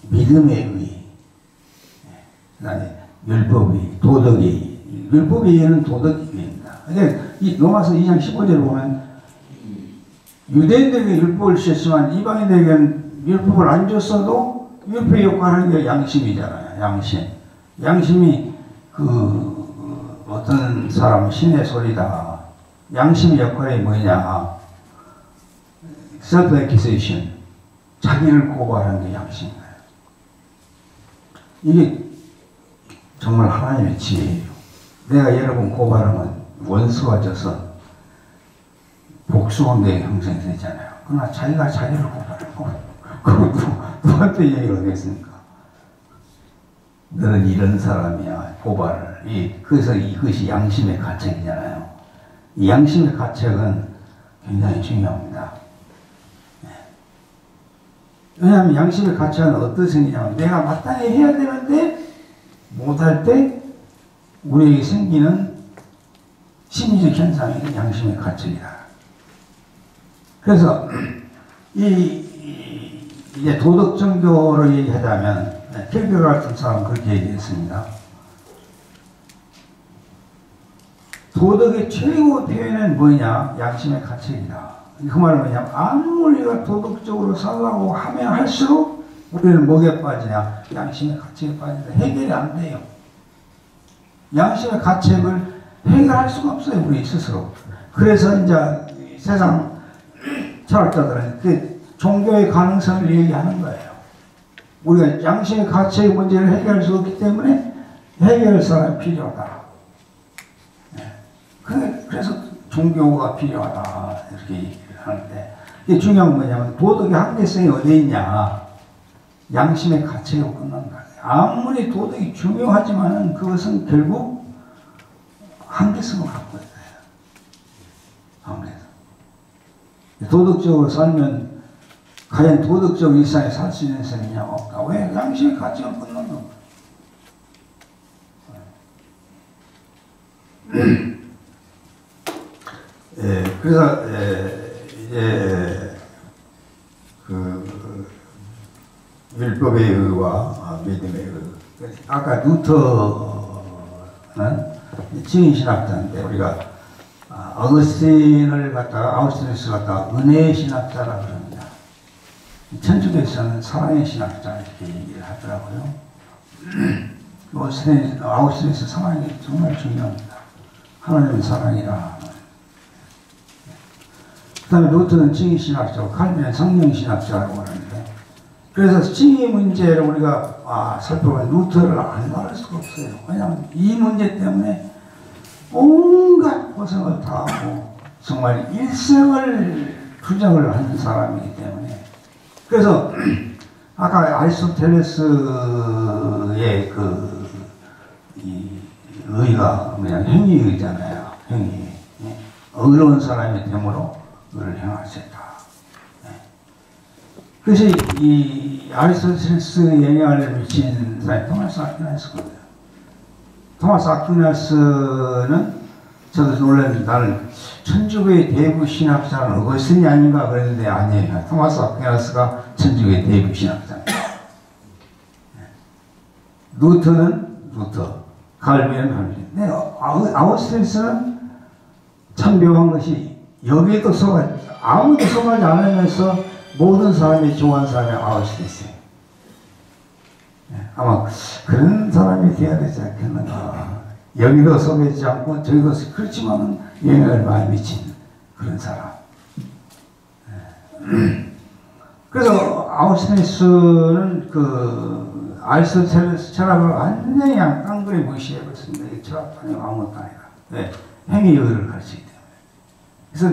믿음의 의, 그다음에 율법의 도덕의 율법의 의는 도덕의 의입니다. 이 로마서 2장 15절을 보면 유대인들에게 율법을 주셨지만 이방인들에게는 율법을 안 줬어도 율법의 역할을 하는 게 양심이잖아요. 양심이 어떤 사람은 신의 소리다. 양심의 역할이 뭐냐? self-accusation, 자기를 고발하는 게 양심이에요. 이게 정말 하나님의 지혜예요. 내가 여러분 고발하면 원수가 져서 복수원대에 형성이 되잖아요. 그러나 자기가 자기를 고발하고 그것도 누구한테 얘기를 하겠습니까? 너는 이런 사람이야. 고발을. 그래서 이것이 양심의 가책이잖아요. 이 양심의 가책은 굉장히 중요합니다. 왜냐하면 양심의 가책은 어떤 생기냐면 내가 마땅히 해야 되는데 못할 때 우리에게 생기는 심리적 현상이 양심의 가책이다. 그래서 이제 도덕 정교로 얘기하자면 킬케가드 같은 사람은 그렇게 얘기했습니다. 도덕의 최고 표현은 뭐냐? 양심의 가책이다. 그 말은 뭐냐면 아무리 우리가 도덕적으로 살라고 하면 할수록 우리는 뭐에 빠지냐? 양심의 가책에 빠진다. 해결이 안 돼요. 양심의 가책을 해결할 수가 없어요. 우리 스스로. 그래서 이제 세상 철학자들은 그 종교의 가능성을 얘기하는 거예요. 우리가 양심의 가책의 문제를 해결할 수 없기 때문에 해결할 사람이 필요하다. 그래서 종교가 필요하다. 이렇게 얘기를 하는데, 이게 중요한 건 뭐냐면, 도덕의 한계성이 어디에 있냐? 양심의 가책으로 끝난다. 아무리 도덕이 중요하지만은 그것은 결국 한계성을 갖고 있어요. 아무래도. 도덕적으로 살면, 과연 도덕적 일상에 살 수 있는 사람이냐? 없다. 왜? 양심의 가책으로 끝난다. 그래서 이제 그 율법의 의와 믿음의 의. 아까 루터는 증인신학자인데 우리가 어거스틴을 갖다가 아우스티누스 갖다가 은혜의 신학자라고 합니다. 천주교에서는 사랑의 신학자 이렇게 얘기를 하더라고요. 아우스티누스 사랑이 정말 중요합니다. 하나님은 사랑이라. 그 다음에 루터는 증인신학자고 칼빈은 성령신학자라고 하는데, 그래서 증인 문제를 우리가 살펴보면 루터를 안 말할 수가 없어요. 왜냐하면 이 문제 때문에 온갖 고생을 다 하고 정말 일생을 투정을 하는 사람이기 때문에. 그래서 아까 아리스토텔레스의 이 의가 뭐냐 행위의잖아요. 행위. 의로운 사람이 되므로 의를 행할 수 있다. 그래서 이 아리스토텔레스의 영향을 미친 사람이 토마스 아퀴나스거든요. 토마스 아퀴나스는 저도 놀랐는데, 나는 천주교의 대부 신학자는 어거스틴이 아닌가 그랬는데 아니에요. 토마스 아퀴나스가 천주교의 대부 신학자입니다. 루터는 루터, 칼빈은 칼빈. 근데 아우스티누스는 참 묘한 것이 여기에도 아무도 속하지 않으면서 모든 사람이 좋아하는 사람이 아우스티누스예요. 아마 그런 사람이 돼야 되지 않겠는가. 여기도 속하지 않고 저기도 그렇지만은 영향을 많이 미친 그런 사람. 그래서 아우스티누스는 그 아리스토텔레스 철학을 완전히 그냥 깡그리 무시해버렸습니다. 이 철학도 아니고 아무것도 아니라. 네, 행위의를 가르치기 때문에. 그래서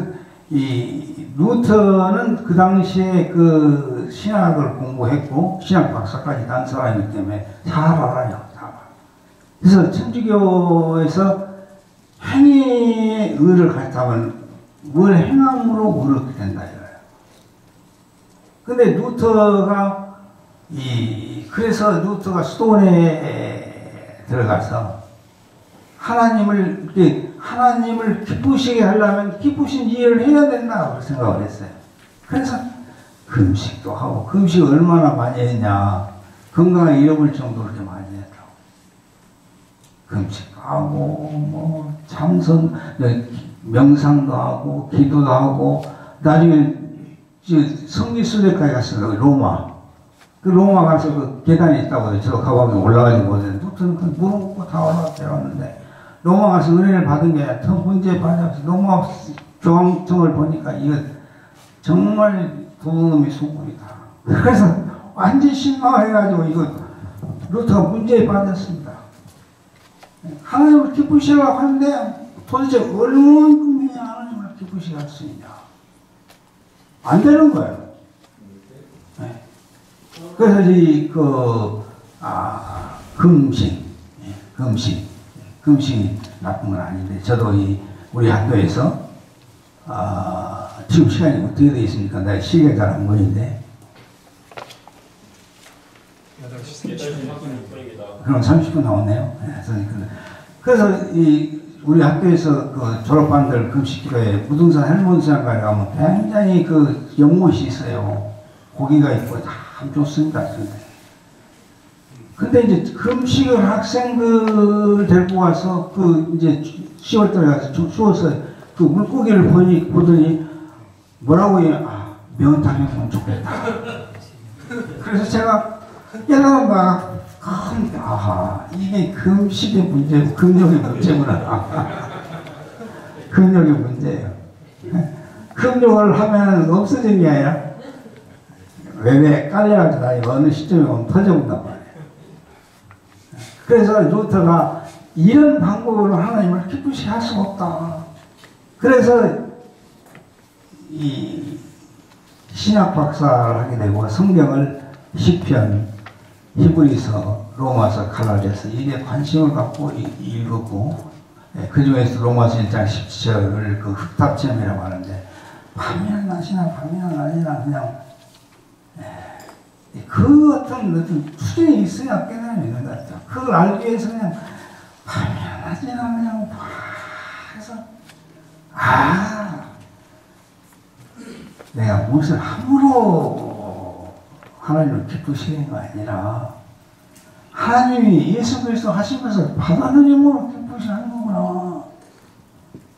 이 루터는 그 당시에 그 신학을 공부했고 신학 박사까지 딴 사람이기 때문에 잘 알아요. 다. 그래서 천주교에서 행위의 의를 가르치면 뭘 행함으로 의를 된다 이거예요. 근데 루터가 그래서 루터가 수도원에 들어가서 하나님을 기쁘시게 하려면 기쁘신 일을 해야 된다고 생각을 했어요. 그래서 금식도 하고, 금식을 얼마나 많이 했냐. 건강을 잃어버릴 정도로 그렇게 많이 했다고. 금식도 하고, 참선, 명상도 하고, 기도도 하고, 나중에 성지순례까지 갔어요. 로마. 그 로마 가서 그 계단이 있다고 저 가방에 올라가지 못했는데, 루터는 그 무릎 다 올라갔는데, 로마 가서 은혜를 받은 게 아니라 더 문제 받아서 로마 교황청을 보니까 이거 정말 도둑놈이 소굴이다. 그래서 완전 실망해가지고 이거 루터가 문제 받았습니다. 하나님을 기쁘시라고 하는데 도대체 얼마만큼이나 하나님을 기쁘시게 할 수 있냐. 안 되는 거예요. 네. 그래서 금식이 나쁜 건 아닌데, 저도 우리 학교에서, 지금 시간이 어떻게 되어 있습니까? 내가 시계가 잘 안 보이는데. 8시 30분입니다. 그럼 30분 나왔네요. 네, 그래서 우리 학교에서 그 졸업반들 금식기도에 무등산 헬몬산가에 가면 굉장히 그 연못이 있어요. 고기가 있고 참 좋습니다. 근데 이제 금식을 학생들 데리고 가서 이제 10월달에 가서 좀 추워서 그 물고기를 보더니 뭐라고 해요? 면탕이었으면 좋겠다. 그래서 제가 깨달은 바가 아하, 이게 금식의 문제고 금욕의 문제구나. 금욕의 문제예요. 금욕을 하면 없어진 게 아니라 외에 깔려가지고 다니 어느 시점에 오면 터져본단 말이에요. 그래서 루터가 이런 방법으로 하나님을 기쁘시게 할 수가 없다. 그래서 이 신약 박사를 하게 되고 성경을 시편, 히브리서, 로마서, 갈라디아서 이게 관심을 갖고 읽었고, 그 중에서 로마서 1장 17절을 그 흑탑체험이라고 하는데 밤이나 낮이나 밤이나 낮이나 그냥 그 어떤 수준이 있어야 깨달음이 있는 것 같아요. 그걸 알기 위해서 그냥 밤이나 낮이나 그냥 해서 내가 무엇을 함부로 하나님을 기쁘시는 거 아니라 하나님이 예수 그리스도 하신 것을 받아들인 힘으로 기쁘시는 거구나.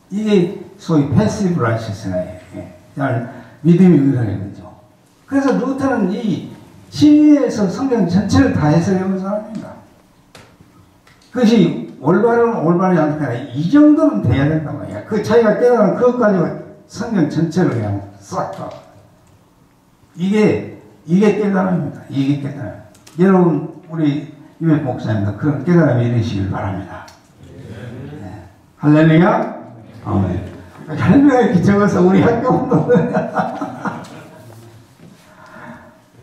이게 소위 패시브 라이시스나예요. 믿음이 의라는 거죠. 그래서 루터는 이 시에서 성경 전체를 다 해석해온 사람입니다. 그것이 올바르지 않다. 이 정도는 돼야 된단 말이야. 그 자기가 깨달은 그것까지 성경 전체를 그냥 싹 다. 이게 깨달음입니다. 이게 깨달음. 여러분, 우리 유백 목사님도 그런 깨달음이 이르시길 바랍니다. 네. 할렐루야? 아멘. 할렐루야 이렇게 적어서 우리 학교 운동은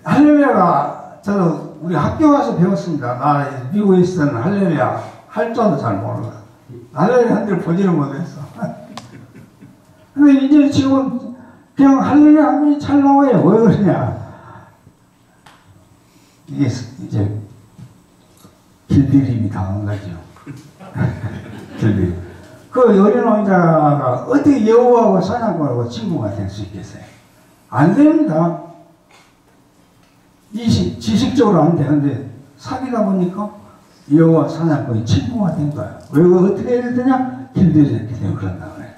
할렐루야가 저도 우리 학교 가서 배웠습니다. 나 미국에 있을 때는 할렐루야 할 줄도 잘 모르고 할렐루야 한 줄 보지를 못했어. 근데 이제 지금 그냥 할렐루야 하면 잘 나와요. 왜 그러냐? 이게 이제 길들임이 당한 거죠. 길들임. 그 어린 왕자가 어떻게 여호와하고 사냥꾼하고 친구가 될 수 있겠어요? 안 됩니다. 지식적으로 안 되는데 사귀다 보니까 여호와 사냥꾼이 친구가 된 거야. 왜 어떻게 해야 되냐? 길들이 이렇게 되고 그런다 그래.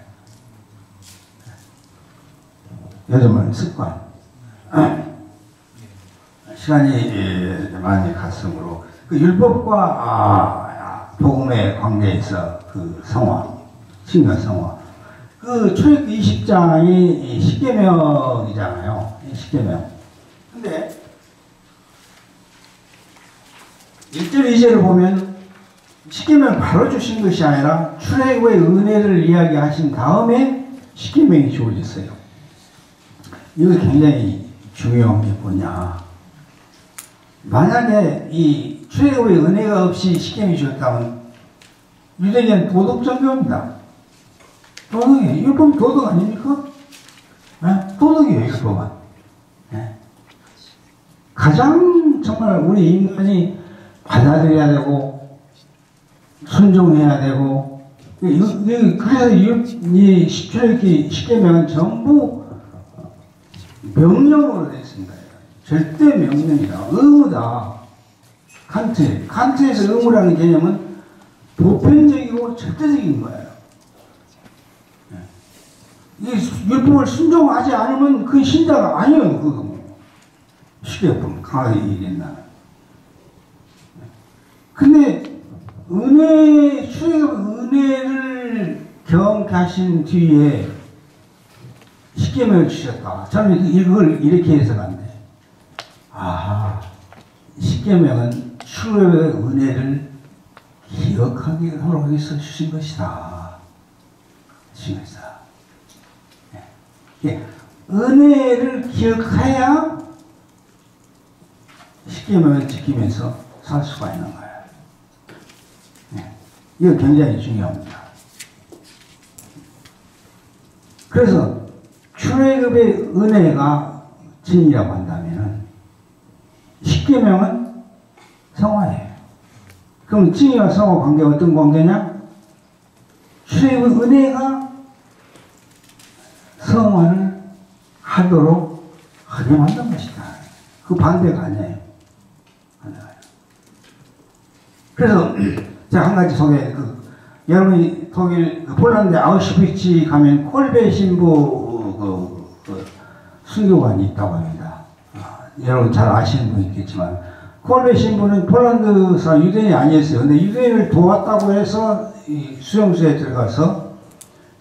요즘은 습관. 시간이 많이 갔으므로 그 율법과 복음의 관계에서 그 성화, 신경 성화. 그 출애굽기 20장이 10계명이잖아요. 10계명. 근데 1절, 2절을 보면 10계명을 바로 주신 것이 아니라 출애굽의 은혜를 이야기하신 다음에 10계명이 주어졌어요. 이거 굉장히 중요한 게 뭐냐. 만약에 이 출애굽의 은혜가 없이 10계명이 주었다면 유대교는 도덕 종교입니다. 도덕이에요. 율법은 도덕 아닙니까? 네? 도덕이에요, 율법은. 네? 가장 정말 우리 인간이 받아들여야 되고 순종해야 되고 그래서 이 출애굽기 10계명은 전부 명령으로 되어 있습니다. 절대 명령이다. 의무다. 칸트에서 의무라는 개념은 보편적이고 절대적인 거예요. 이 율법을 순종하지 않으면 그 신자가 아니에요. 그거 쉽게 보면 강하게 얘기했나. 근데 은혜를 경험케 하신 뒤에 10계명을 주셨다. 저는 이걸 이렇게 해석한대. 아하, 10계명은 출애굽의 은혜를 기억하게 하기 위해서 주신 것이다. 주신 것이다. 네. 은혜를 기억해야 10계명을 지키면서 살 수가 있는 거예요. 네. 이거 굉장히 중요합니다. 그래서 출애굽의 은혜가 진리라고 한다면 10계명은 성화예요. 그럼 진리와 성화 관계가 어떤 관계냐? 출애굽의 은혜가 성화를 하도록 하게 만든 것이다. 그 반대가 아니에요. 그래서 제가 한 가지 소개. 여러분이 독일 폴란드 아우슈비츠 가면 콜베 신부 순교관이 있다고 합니다. 여러분 잘 아시는 분 있겠지만 콜베 신부는 폴란드 사람 유대인이 아니었어요. 근데 유대인을 도왔다고 해서 이 수용소에 들어가서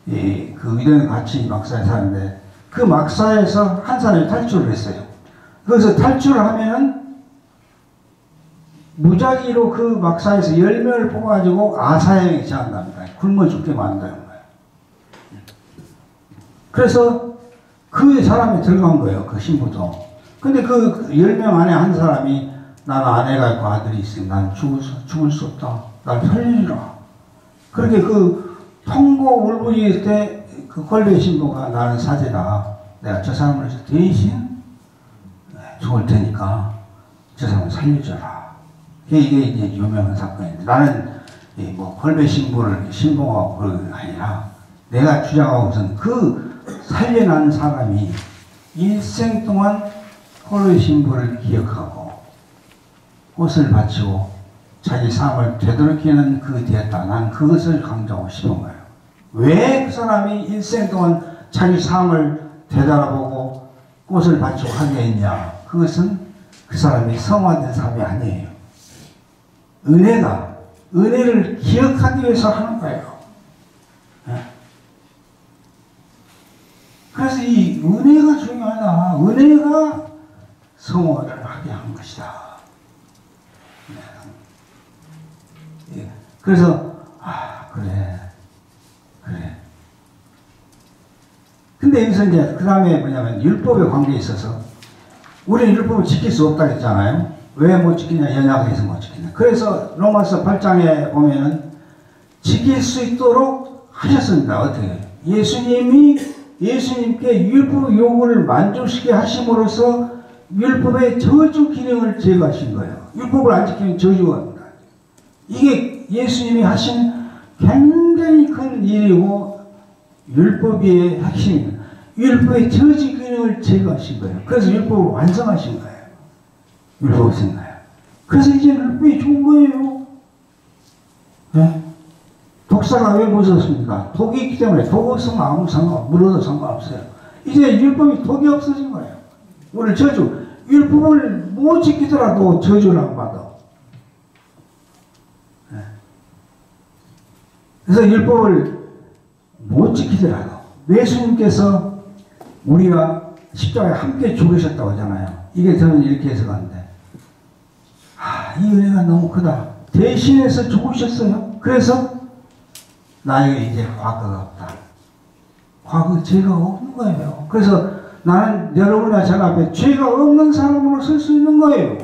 그 유대인 같이 막사에 사는데 그 막사에서 한 사람이 탈출을 했어요. 그래서 탈출을 하면은 무작위로 그 막사에서 10명을 뽑아가지고 아사형에 제한답니다. 굶어 죽게 만든다는 거예요. 그래서 그 사람이 들어간 거예요. 그 신부도. 근데 그 10명 안에 한 사람이 나는 아내가 있고 아들이 있으니 난 죽을 수 없다. 날 살려주라. 그렇게 그 통고 울부짖을 때 그 콜베 신부가 나는 사제다. 내가 저 사람을 대신 죽을 테니까 저 사람을 살려줘라. 이게 이제 유명한 사건인데 나는 뭐 콜베 신부를 신봉하고 그런 게 아니라 내가 주장하고선 그 살려난 사람이 일생 동안 콜베 신부를 기억하고 꽃을 바치고 자기 삶을 되돌이키는 그 뒤였다. 난 그것을 강조하고 싶은 거예요. 왜 그 사람이 일생 동안 자기 삶을 되돌아보고 꽃을 바치고 하게 했냐. 그것은 그 사람이 성화된 삶이 아니에요. 은혜를 기억하기 위해서 하는 거예요. 그래서 이 은혜가 중요하다. 은혜가 성화를 하게 한 것이다. 그래서 그래. 근데 여기서 이제 그 다음에 뭐냐면 율법의 관계에 있어서 우리는 율법을 지킬 수 없다고 했잖아요. 왜 못 지키냐? 연약해서 못 지키냐. 그래서 로마서 8장에 보면은 지킬 수 있도록 하셨습니다. 어떻게? 예수님께 율법 요구를 만족시게 하심으로써 율법의 저주 기능을 제거하신 거예요. 율법을 안 지키면 저주가 합니다. 이게 예수님이 하신 굉장히 큰 일이고 율법의 핵심입니다. 율법의 저주 기능을 제거하신 거예요. 그래서 율법을 완성하신 거예요. 율법을 쓴 거예요. 그래서 이제 율법이 좋은 거예요. 네? 독사가 왜 무섭습니까? 독이 있기 때문에. 독 없으면 아무 물어도 상관없어요. 이제 율법이 독이 없어진 거예요. 오늘 저주. 율법을 못 지키더라도 저주를 안 받아. 네. 그래서 율법을 못 지키더라도 예수님께서 우리가 십자가에 함께 죽으셨다고 하잖아요. 이게 저는 이렇게 해석하는데 이 은혜가 너무 크다. 대신해서 죽으셨어요. 그래서 나에게 이제 과거가 없다. 과거 죄가 없는 거예요. 그래서 나는 여러분과 저 앞에 죄가 없는 사람으로 설 수 있는 거예요.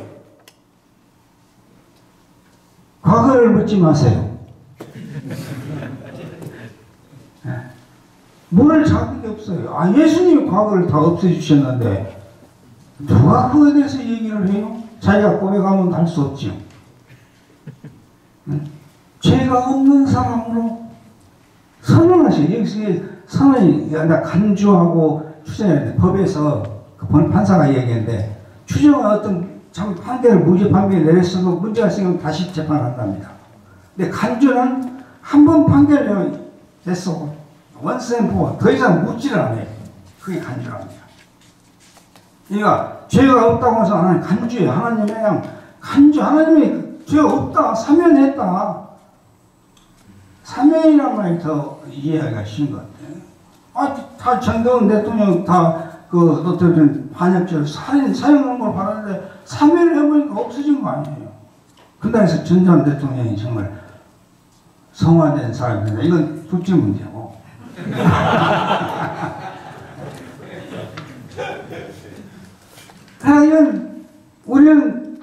과거를 묻지 마세요. 뭘 자극이 없어요. 예수님이 과거를 다 없애주셨는데 누가 그거에 대해서 얘기를 해요? 자기가 고백하면 할 수 없지요. 죄가 없는 사람으로 선언하시죠. 여기서 선언이 간주하고 추정했는데 법에서 그 판사가 얘기했는데 추정은 어떤 참 판결을 무죄 판결을 내렸어도 문제가 있으면 다시 재판한답니다. 근데 간주는 한 번 판결을 내면 됐어. 원스 앤 포. 더 이상 묻지를 않아요. 그게 간주랍니다. 그러니까 죄가 없다고 해서 하나님 간주예요. 하나님이 그냥 간주. 하나님이 죄가 없다. 사면했다. 사면이란 말이 더 이해하기가 쉬운 것 같아요. 다 전두환 대통령 그 노태우전 반역죄를 사형한 걸 받았는데 사면을 해보니까 없어진 거 아니에요. 그다음에서 전두환 대통령이 정말 성화된 사람입니다. 이건 둘째 문제고. 하나님은 우리는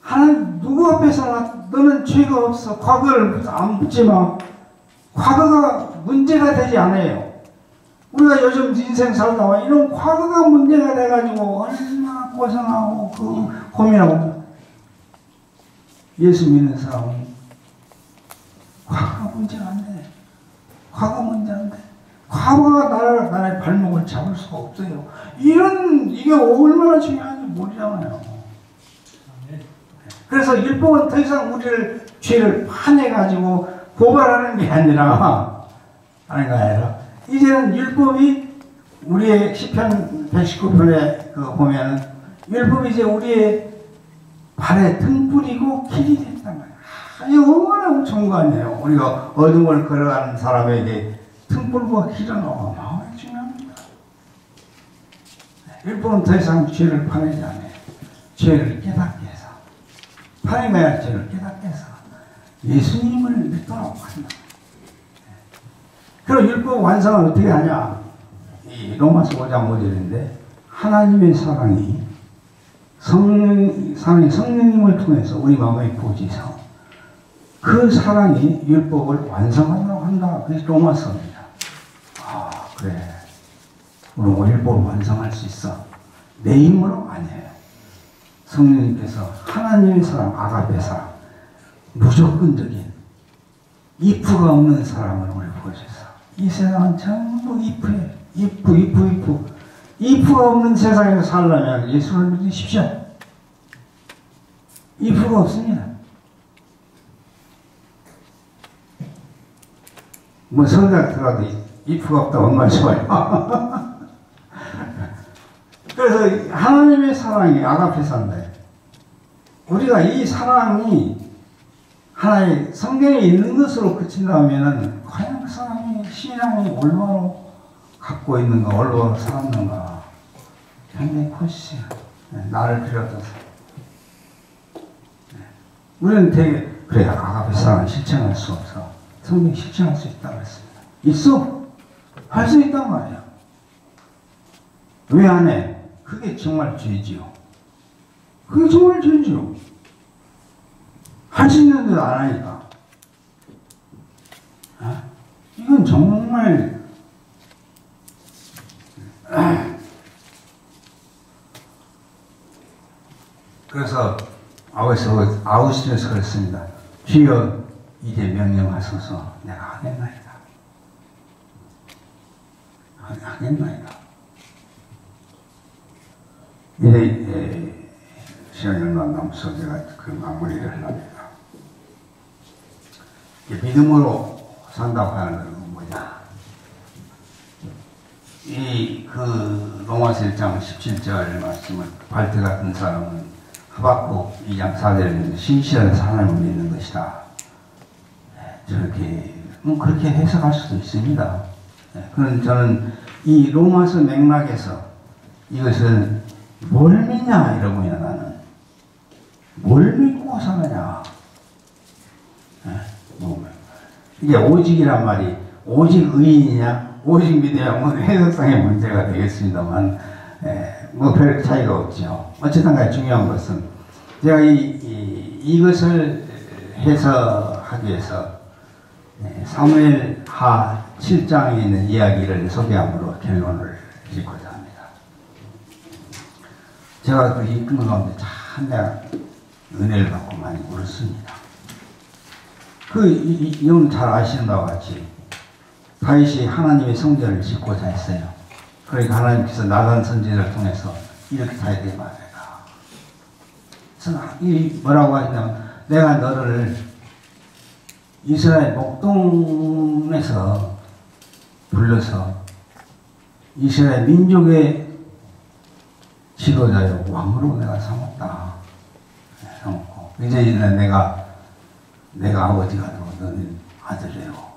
하나님 누구 앞에서 너는 죄가 없어. 과거를 안 묻지 마. 과거가 문제가 되지 않아요. 우리가 요즘 인생 살다가 이런 과거가 문제가 돼가지고 얼마나 고생하고 고민하고. 예수 믿는 사람은 과거가 문제가 안 돼. 과거 문제 안 돼. 과거가 나의 발목을 잡을 수가 없어요. 이게 얼마나 중요한지 모르잖아요. 그래서 율법은 더 이상 우리를 죄를 파내가지고 고발하는 게 아니라 이제는 율법이 우리의 시편 119편에 보면은 율법이 이제 우리의 발에 등불이고 길이 됐단 말이에요. 이게 얼마나 좋은 거 아니에요. 우리가 어둠을 걸어가는 사람에게 등불과 길은 어마어마하게 중요합니다. 율법은 더 이상 죄를 파내지 않아요. 죄를 깨닫게 해서, 파내야 할 죄를 깨닫게 해서 예수님을 믿도록 한다. 그럼 율법 완성을 어떻게 하냐? 이 로마서 5장 5절인데 하나님의 사랑이 성령님을 통해서 우리 마음에 부어져서 그 사랑이 율법을 완성하도록 한다. 그게 로마서입니다. 아, 그래. 우리 율법을 완성할 수 있어. 내 힘으로 아니에요. 성령님께서 하나님의 사랑, 아가페 사랑, 무조건적인 if가 없는 사랑을 우리 보여주셔서 이 세상은 전부 if예요. if가 없는 세상에서 살려면 예수를 믿으십시오. if가 없습니다. 뭐 성당 들어가도 if가 없다고 얼마나 좋아요. 그래서 하나님의 사랑이 아가페 사랑이에요. 우리가 이 사랑이 하나의 성경에 있는 것으로 그친다면은 과연 그 사람이 신앙이 얼마나 갖고 있는가, 얼마나 살았는가 굉장히 커지세요. 나를 비롯해서 우리는 되게 그래 아가페 사랑을 실천할 수 없어. 성경이 실천할 수 있다고 했습니다. 있어. 할 수 있단 말이야. 왜 안 해? 그게 정말 죄지요. 그게 정말 죄지요. 할 수 있는데도 안 하니까. 이건 정말 그래서 아우스에서 그랬습니다. 주여 이제 명령하소서 내가 하겠나이다. 하겠나이다. 이제 시간이 얼마 남아서 제가 그 마무리를 하려합니다. 믿음으로 산다고 하는 건 뭐냐? 그 로마서 1장 17절 말씀을 발트 같은 사람은 하박국 2장 4절에 신실한 하나님을 믿는 것이다. 저렇게 그렇게 해석할 수도 있습니다. 그런 저는 이 로마서 맥락에서 이것은 뭘 믿냐 이러고야 나는 뭘 믿고 사느냐. 이게 오직이란 말이 오직 의인이냐 오직 믿어야 뭐 해석상의 문제가 되겠습니다만 뭐 별 차이가 없죠. 어쨌든 간에 중요한 것은 제가 이것을 해석하기 위해서 사무엘 하 7장에 있는 이야기를 소개함으로 결론을 짓고자 합니다. 제가 그 이끌어 가운데 참 내가 은혜를 받고 많이 울었습니다. 이건 잘 아시는 바와 같이 다윗이 하나님의 성전을 짓고자 했어요. 그러니까 하나님께서 나단 선지자를 통해서 이렇게 다윗에게 말해라. 뭐라고 하시냐면 내가 너를 이스라엘 목동에서 불러서 이스라엘 민족의 지도자요 왕으로 내가 삼았다. 삼았고 이제 내가 아버지가 되고 너는 아들이고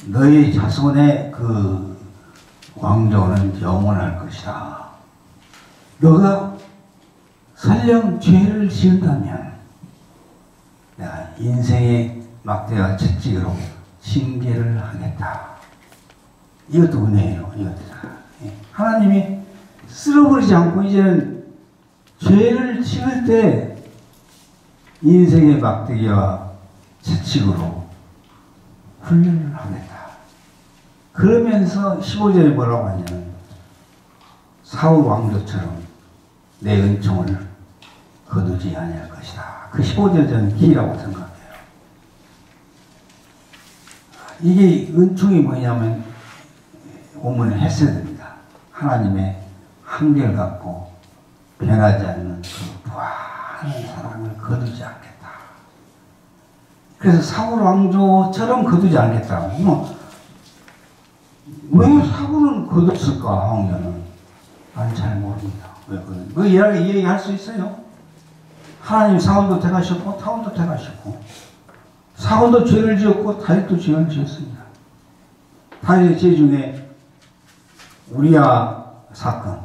너희 자손의 그 왕조는 영원할 것이다. 너가 설령 죄를 지은다면 내가 인생의 막대와 채찍으로 징계를 하겠다. 이것도 은혜예요. 이것도 하나님이 쓸어버리지 않고 이제는 죄를 지을 때 인생의 막대기와 채찍으로 훈련을 하겠다. 그러면서 15절에 뭐라고 하냐면 사울 왕조처럼 내 은총을 거두지 아니할 것이다. 그 15절 저는 기라고 생각해요. 이게 은총이 뭐냐면 오문을 했어야 됩니다. 하나님의 한결같고 변하지 않는 그 무한한 사랑을 거두지 않겠다. 그래서 사울 왕조처럼 거두지 않겠다. 왜 사울은 거뒀을까? 황제는 난 잘 모릅니다. 그 이야기할 수 있어요. 하나님 사원도 택하셨고 타원도 택하셨고 사원도 죄를 지었고 다윗도 죄를 지었습니다. 다윗의 죄 중에 우리야 사건,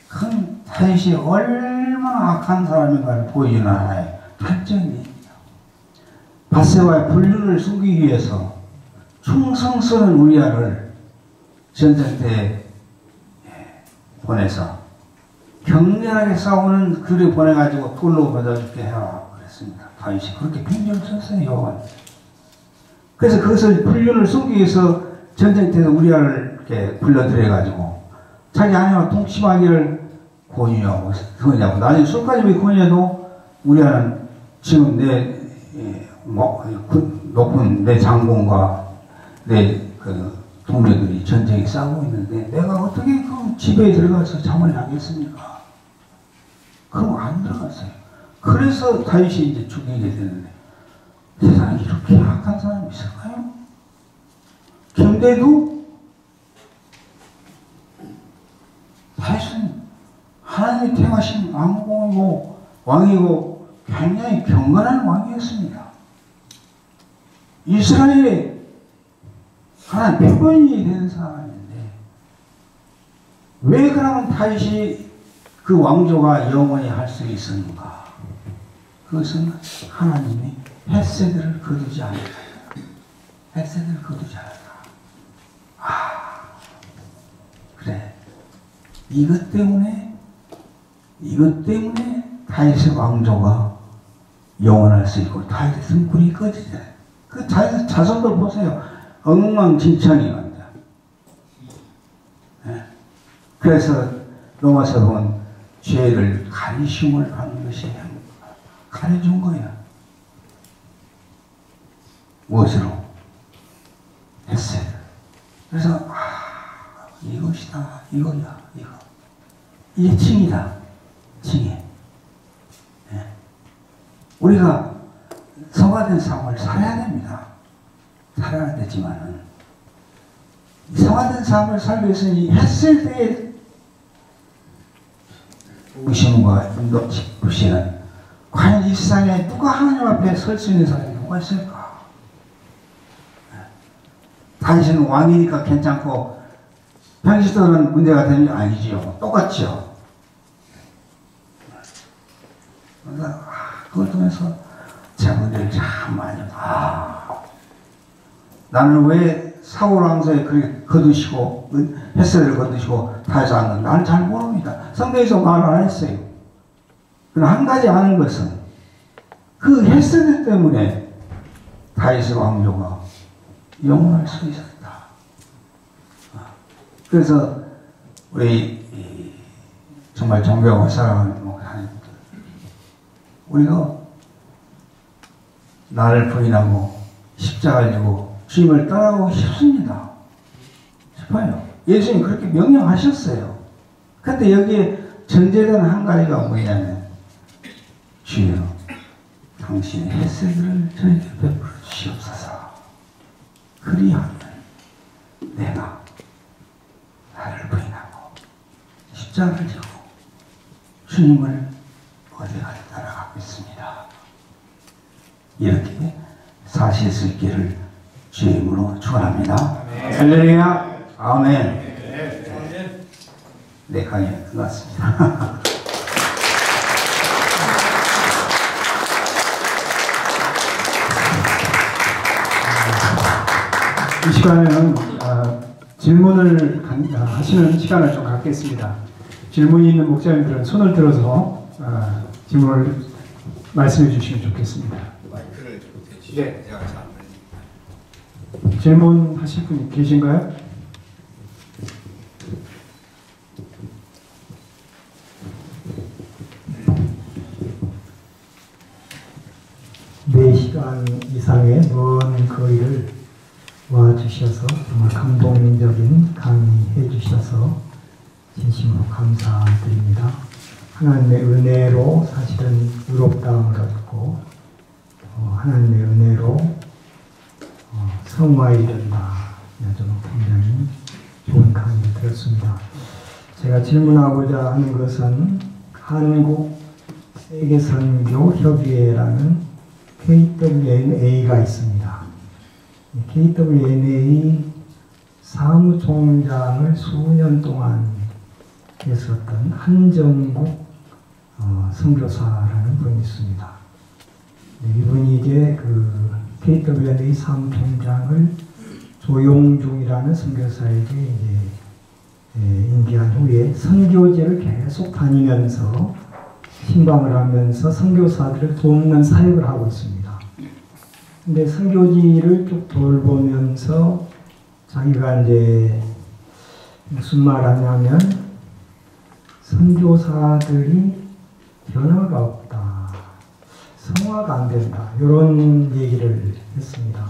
큰 다윗이 얼마나 악한 사람인가를 보여주는 하나의 결정입니다. 밧세바의 불륜을 숨기기 위해서 충성스러운 우리야를 전쟁터에 보내서 격렬하게 싸우는 그를 보내가지고 돌로 맞아 죽게 해라 그랬습니다. 다윗이 그렇게 빙정을 썼어요. 여호와한테. 그래서 그것을 불륜을 숨기기 위해서 전쟁터에서 우리야를 이렇게 불러들여가지고 자기 아내와 동침하기를 권유하고 그러냐고. 나중에 술까지 권유해도 우리야는 지금 내 높은 내 장군과 내 동료들이 전쟁에 싸우고 있는데 내가 어떻게 그 집에 들어가서 잠을 자겠습니까? 그럼 안 들어갔어요. 그래서 다윗이 이제 죽이게 되는데 세상에 이렇게 악한 사람이 있을까요? 근데도 다윗은 하나님이 택하신 왕공이고 왕이고 굉장히 경건한 왕이었습니다. 이스라엘의 하나님 표본이 된 사람인데 왜 그러면 다윗이 그 왕조가 영원히 할 수 있었는가? 그것은 하나님이 헷세드를 거두지 않았다. 헷세드를 거두지 않았다. 그래. 이것 때문에 다윗의 왕조가 영원할 수 있고 다윗의 등불이 꺼지잖아요. 그 다윗의 자손들 보세요. 엉망진창이에요. 네. 그래서 로마서 보면 죄를 가리심을 하는 것이 가려준 거야. 무엇으로? 헷세드. 그래서 이것이다. 이거야. 이거. 이게 칭이다. 칭이. 네. 우리가 성화된 삶을 살아야 됩니다. 살아야 되지만은 성화된 삶을 살기 위해서는 이 했을 때의 의심과 인도시는 과연 이 세상에 누가 하나님 앞에 설 수 있는 사람이 누가 있을까? 다윗은 왕이니까 괜찮고 평시도는 문제가 되는 게 아니지요. 똑같죠. 그래서 그걸 통해서 제 문제를 참 많이 나는 왜 사울 왕조에 그렇게 거두시고 헷세드를 거두시고 다윗을 안 넣는 나는 잘 모릅니다. 성경에서 말을 안 했어요. 그러나 한 가지 아는 것은 그 헷세드 때문에 다윗의 왕조가 영원할 수 있었다. 그래서 우리 정말 존경하고 사랑하는 목사님들, 우리가 나를 부인하고 십자가를 지고 주님을 따라가고 싶습니다. 싶어요. 예수님 그렇게 명령하셨어요. 근데 여기에 전제된 한 가지가 뭐냐면 주여 당신의 헷세드를 저에게 베풀어 주시옵소서. 그리하면 내가 나를 부인하고 십자가를 지고 주님을 어디까지 따라가겠습니다. 이렇게 사실 수 있기를 주의 이름으로 축원합니다. 할렐루야. 아멘. 네, 강의 끝났습니다. 이 시간에는 질문을 하시는 시간을 좀 갖겠습니다. 질문이 있는 목사님들은 손을 들어서 질문을 말씀해 주시면 좋겠습니다. 마이크를 네. 질문하실 분 계신가요? 네 시간 이상의 먼 거리를 와주셔서 정말 감동적인 강의해 주셔서 진심으로 감사드립니다. 하나님의 은혜로 사실은 의롭다함을 얻고 하나님의 은혜로 성화에 이른다. 저는 굉장히 좋은 강의를 들었습니다. 제가 질문하고자 하는 것은 한국 세계선교협의회라는 KWMA가 있습니다. KWMA 사무총장을 수년 동안 했었던 한정국 선교사라는 분이 있습니다. 이분이 이제 그 KWMA 사무총장을 조용중이라는 선교사에게 이제 임기한 후에 선교지를 계속 다니면서 신방을 하면서 선교사들을 돕는 사역을 하고 있습니다. 근데 선교지를 쭉 돌보면서 자기가 이제 무슨 말 하냐면 선교사들이 변화가 없다. 성화가 안 된다. 이런 얘기를 했습니다.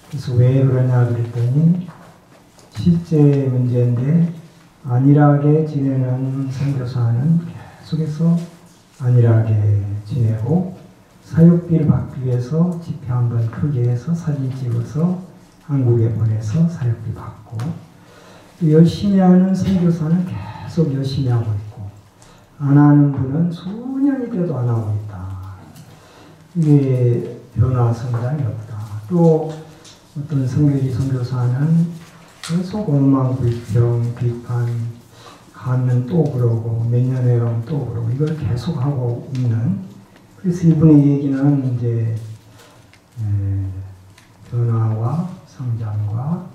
그래서 왜 그러냐 그랬더니 실제 문제인데 안일하게 지내는 선교사는 계속해서 안일하게 지내고 사육비를 받기 위해서 집회 한번 크게 해서 사진 찍어서 한국에 보내서 사육비 받고 열심히 하는 선교사는 계속 열심히 하고 있고 안 하는 분은 수년이 돼도 안 하고 있다. 이게 변화 성장이 없다. 또 어떤 선교지 선교사는 계속 원망, 불평, 비판 가면 또 그러고 몇 년에 가면 또 그러고 이걸 계속 하고 있는 그래서 이분의 얘기는 이제 변화와 성장과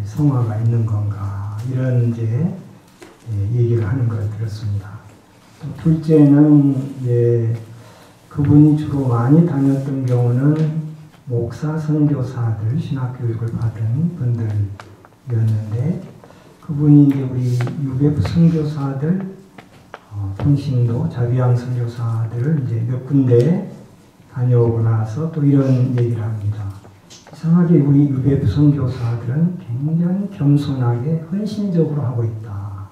성화가 있는 건가 이런 이제 얘기를 하는 걸 들었습니다. 또 둘째는 이제 그분이 주로 많이 다녔던 경우는 목사 선교사들 신학교육을 받은 분들이었는데 그분이 이제 우리 UBF 선교사들 통신도 자비양 선교사들을 이제 몇 군데 다녀오고 나서 또 이런 얘기를 합니다. 이상하게 우리 UBF 선교사들은 굉장히 겸손하게 헌신적으로 하고 있다.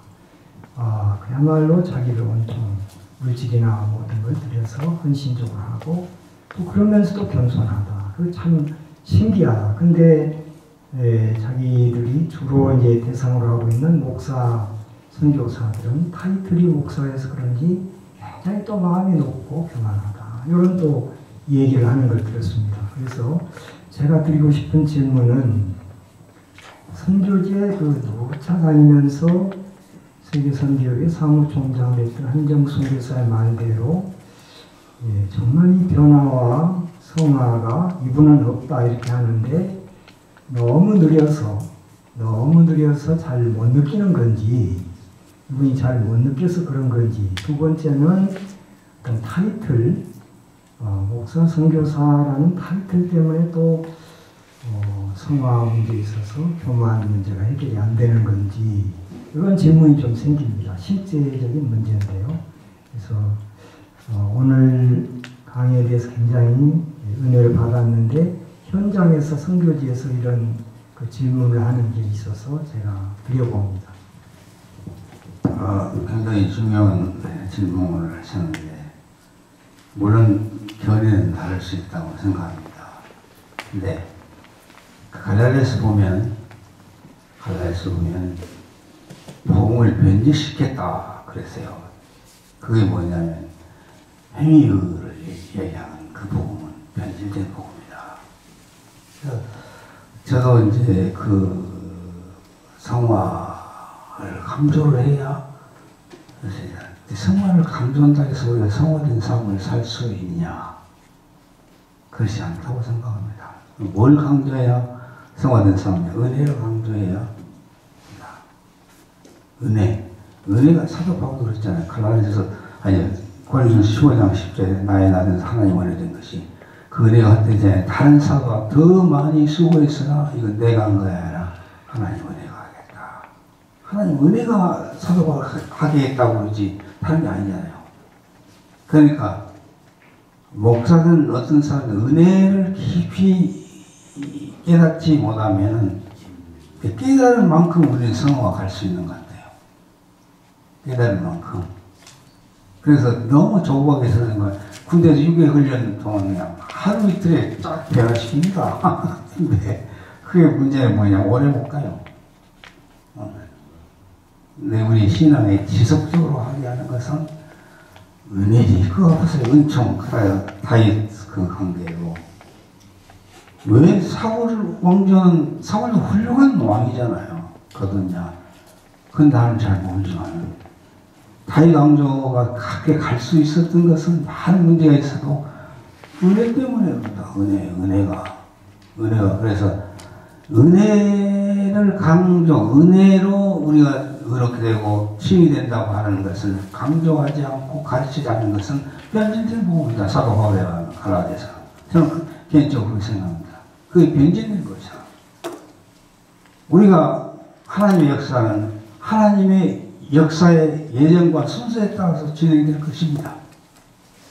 그야말로 자기를 온통 물질이나 모든 걸 들여서 헌신적으로 하고 또 그러면서도 겸손하다. 그 참 신기하다. 근데 자기들이 주로 이제 대상으로 하고 있는 목사 선교사들은 타이틀이 목사여서 그런지 굉장히 또 마음이 높고 교만하다. 이런 또 얘기를 하는 걸 들었습니다. 그래서 제가 드리고 싶은 질문은 선교지에 누차 다니면서 세계선교회 사무총장을 했던 한정국 선교사의 말대로 정말 이 변화와 성화가 이분은 없다 이렇게 하는데 너무 느려서 잘 못 느끼는 건지 이분이 잘 못 느껴서 그런 건지 두 번째는 어떤 타이틀 목사 선교사라는 타이틀 때문에 또 성화 문제에 있어서 교만 문제가 해결이 안 되는 건지 이런 질문이 좀 생깁니다. 실제적인 문제인데요. 그래서 오늘 강의에 대해서 굉장히 은혜를 받았는데 현장에서 선교지에서 이런 그 질문을 하는 게 있어서 제가 드려봅니다. 굉장히 중요한 질문을 하셨는데 물론 견해는 다를 수 있다고 생각합니다. 근데 갈라디아서 보면 복음을 변질시켰다 그랬어요. 그게 뭐냐면 행위를 얘기하는 그 복음은 변질된 복음이다. 저도 이제 그 성화를 강조를 해야 성화를 강조한다고 해서 우리가 성화된 삶을 살 수 있냐? 그렇지 않다고 생각합니다. 뭘 강조해야 성화된 삶이냐? 은혜를 강조해야 은혜가 사도 바울도 그랬잖아요. 고린도전서 15장 10절에 나의 날은 하나님 은혜 된 것이 그 은혜가 그때 다른 사도가 더 많이 수고했으나 이건 내가 한 거야 아니라 하나님 은혜가 하겠다. 하나님 은혜가 사도가 하게 했다고 그러지 다른 게 아니잖아요. 그러니까 목사든 어떤 사람은 은혜를 깊이 깨닫지 못하면 깨달을 만큼 우리는 성화가 갈 수 있는 것 같아요. 깨달을 만큼. 그래서 너무 조급하게 서는 거예요. 군대에서 6개월 훈련 동안 그냥 하루 이틀에 쫙 변화시킵니다. 근데 그게 문제는 뭐냐, 오래 못 가요. 우리 신앙에 지속적으로 하게 하는 것은 은혜지. 그거 보세요. 은총, 다윗 그 관계로. 왜 사울도 훌륭한 왕이잖아요. 거든요. 그건 나는 잘 모르지만 다윗 왕조가 가게 갈 수 있었던 것은 많은 문제가 있어도 은혜 때문에 그렇다. 은혜가. 그래서 은혜를 은혜로 우리가 그렇게 되고 칭이 된다고 하는 것을 강조하지 않고 가르치지 않는 것은 변질된 부분이다. 사도 바울의 갈라디아서. 저는 개인적으로 그렇게 생각합니다. 그게 변질된 것이다. 우리가 하나님의 역사는 하나님의 역사의 예정과 순서에 따라서 진행될 것입니다.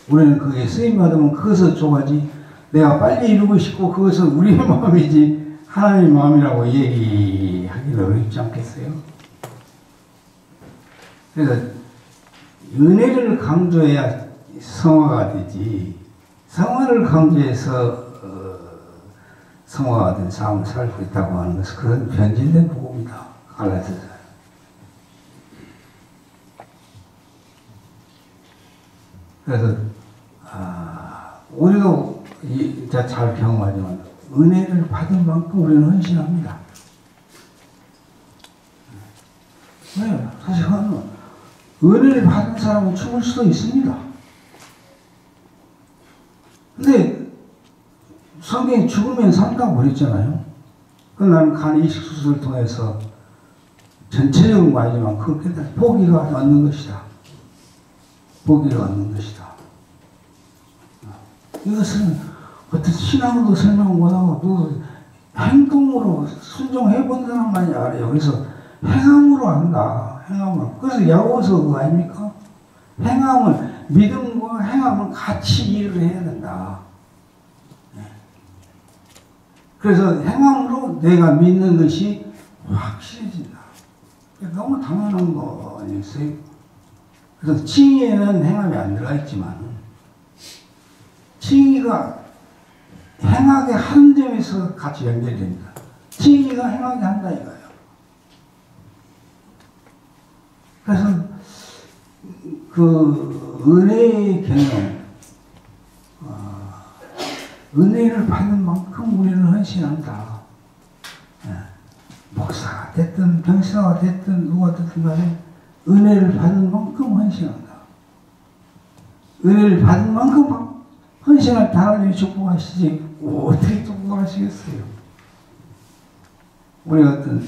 우리는 그게 쓰임받으면 그것을 좋아하지, 내가 빨리 이루고 싶고 그것은 우리의 마음이지 하나님의 마음이라고 얘기하기는 어렵지 않겠어요? 그래서 은혜를 강조해야 성화가 되지, 성화를 강조해서 성화가 된 삶을 살고 있다고 하는 것은 그런 변질된 복음이다. 갈라디아서. 그래서 우리도 잘 경험하지만 은혜를 받은 만큼 우리는 헌신합니다. 네, 사실 은혜를 받은 사람은 죽을 수도 있습니다. 근데 성경이 죽으면 산다고 그랬잖아요. 나는 간 이식 수술을 통해서 전체적인 거 아니지만 그렇게 포기가 얻는 것이다. 보기를 얻는 것이다. 이것은 어떤 신앙으로 설명 못하고 행동으로 순종해 본 사람만이 알아요. 그래서 행함으로 한다. 행함으로. 그래서 야고보서 그거 아닙니까? 믿음과 행함을 같이 일을 해야 된다. 그래서 행함으로 내가 믿는 것이 확실해진다. 너무 당연한 거 아니겠어요? 그래서 칭의에는 행함이 안 들어가 있지만 칭의가 행하게 하는 점에서 같이 연결됩니다. 칭의가 행하게 한다 이거예요. 그래서 그 은혜의 개념, 은혜를 받는 만큼 우리는 헌신한다. 목사가 됐든 병사가 됐든 누가 됐든 간에 은혜를 받은 만큼 헌신한다. 은혜를 받은 만큼 헌신할 하나님이 축복하시지 어떻게 축복하시겠어요? 우리 어떤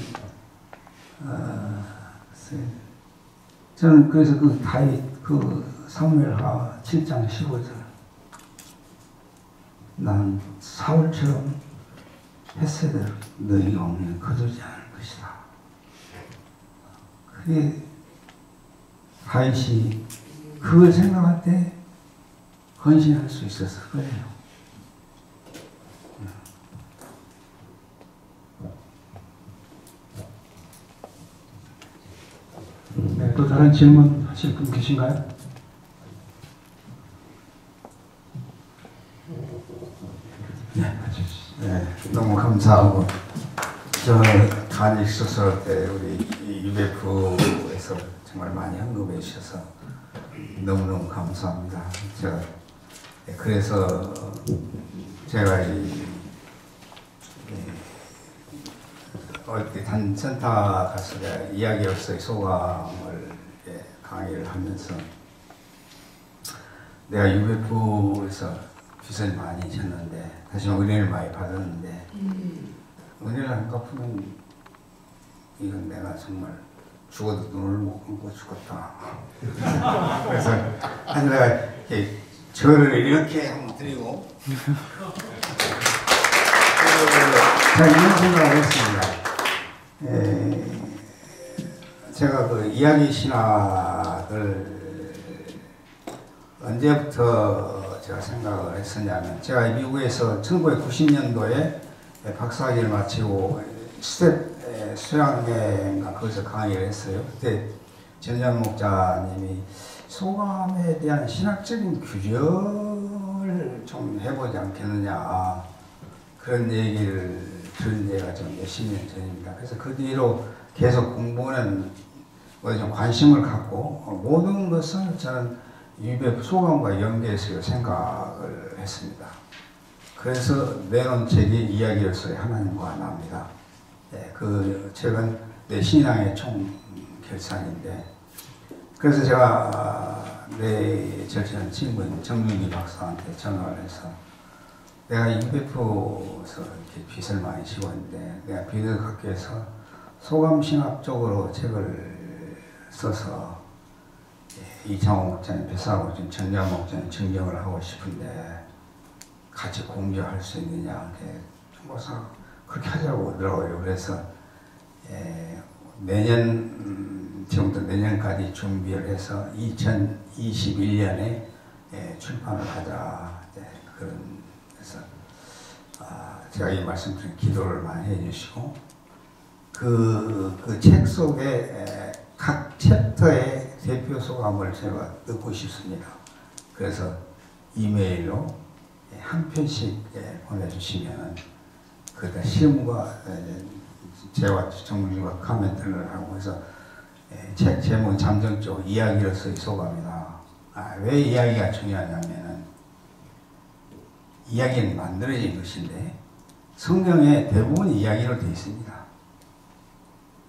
저는 그래서 그 다윗 사무엘하 7장 15절 난 사울처럼 햇새를 너희 영혼에 거두지 않을 것이다. 그게 다윗이 그걸 생각할 때 헌신할 수 있어서 그래요. 네, 또 다른 질문 하실 분 계신가요? 네, 너무 감사하고 저 간이 수술 때 우리 UF에서 정말 많이 언급해 주셔서 너무너무 감사합니다. 그래서 제가 어디 단센터 가서 이야기로서의 소감을 강의를 하면서 내가 UF에서 빚을 많이 졌는데 다시 은혜를 많이 받았는데 은혜를 안 갚으면 이건 내가 정말 죽어도 눈을 못 감고 죽었다. 그래서 내가 이렇게 절을 이렇게 한번 드리고 제가 이런 생각을 했습니다. 제가 그 이야기 신학을 언제부터 제가 생각을 했었냐면 제가 미국에서 1990년도에 박사학위를 마치고 스텝 수양회인가 거기서 강의를 했어요. 그때 전현 목사님이 소감에 대한 신학적인 규정을 좀 해보지 않겠느냐 그런 얘기를 들은 지가 좀 몇십 년 전입니다. 그래서 그 뒤로 계속 공부는 좀 관심을 갖고 모든 것을 저는 UBF 소감과 연계해서 생각을 했습니다. 그래서 내놓은 책이 이야기로서의 하나님과 하나입니다. 그 책은 내 신앙의 총결산인데, 그래서 제가 내 절친한 친구인 정윤기 박사한테 전화를 해서 내가 UBF에서 이렇게 빚을 많이 지고 있는데 내가 빚을 갚기 위해서 소감신학적으로 책을 써서 이창호 목사님, 배사하고 정장 목사님 증정을 하고 싶은데 같이 공개할 수 있느냐. 총박사 그렇게 하자고 하더라고요. 그래서 지금부터 내년까지 준비를 해서 2021년에 출판을 하자. 그래서 제가 이 말씀드린 기도를 많이 해주시고 그 책 속에 각 챕터의 대표 소감을 제가 듣고 싶습니다. 그래서 이메일로 한 편씩 보내주시면 그다 시험과 제와 정부님과 코멘트를 하고 해서 책 제목 잠정적 이야기로서의 소감이다. 왜 이야기가 중요하냐면은 이야기는 만들어진 것인데 성경에 대부분 이야기로 되어 있습니다.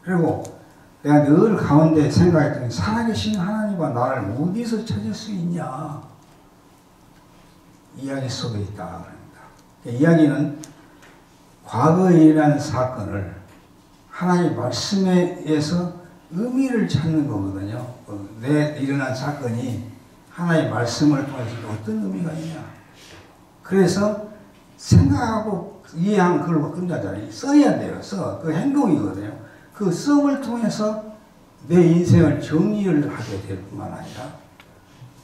그리고 내가 늘 가운데 생각했더니 살아계신 하나님과 나를 어디서 찾을 수 있냐. 이야기 속에 있다. 그럽니다. 이야기는 과거에 일어난 사건을 하나님의 말씀에 의해서 의미를 찾는 거거든요. 내 일어난 사건이 하나님의 말씀을 통해서 어떤 의미가 있냐. 그래서 생각하고 이해한 그걸 끝나잖아요. 써야 돼요. 그 행동이거든요. 그 썸을 통해서 내 인생을 정리를 하게 될 뿐만 아니라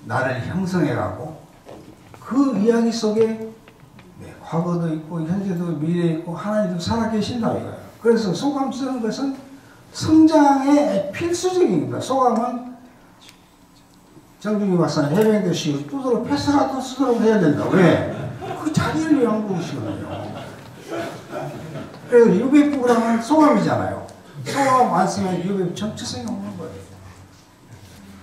나를 형성해가고 그 이야기 속에 과거도 있고 현재도 미래도 있고 하나님도 살아계신다 이거예요. 그래서 소감 쓰는 것은 성장의 필수적인 겁니다. 소감은 정준기 박사는 해병대식으로 두드러 패스라도 쓰도록 해야 된다. 왜? 그 자기를 위한 것이거든요. 그래서 UBF라는 소감이잖아요. 소감 안 쓰면 UBF 정체성이 없는 거예요.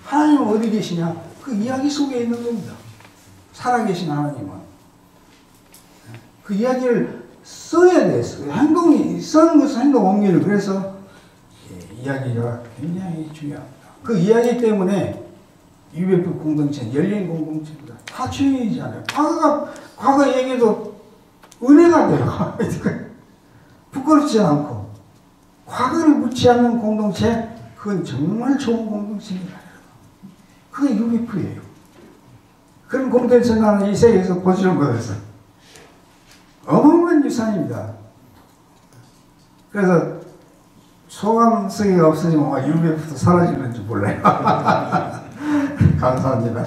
하나님은 어디 계시냐? 그 이야기 속에 있는 겁니다. 살아계신 하나님은. 그 이야기를 써야 돼요. 행동이, 쓰는 것은 행동 옮기는. 그래서 이야기가 굉장히 중요합니다. 그 이야기 때문에 UBF 공동체는 열린 공동체입니다. 다 주인이잖아요. 과거 얘기도 은혜가 돼요. 부끄럽지 않고. 과거를 묻지 않는 공동체, 그건 정말 좋은 공동체입니다. 그게 UBF예요. 그런 공동체는 나는 이 세계에서 보지를 못해서 어마어마한 유산입니다. 그래서 소감성이 없어지면 UBF도 사라지는지 몰라요. 감사합니다.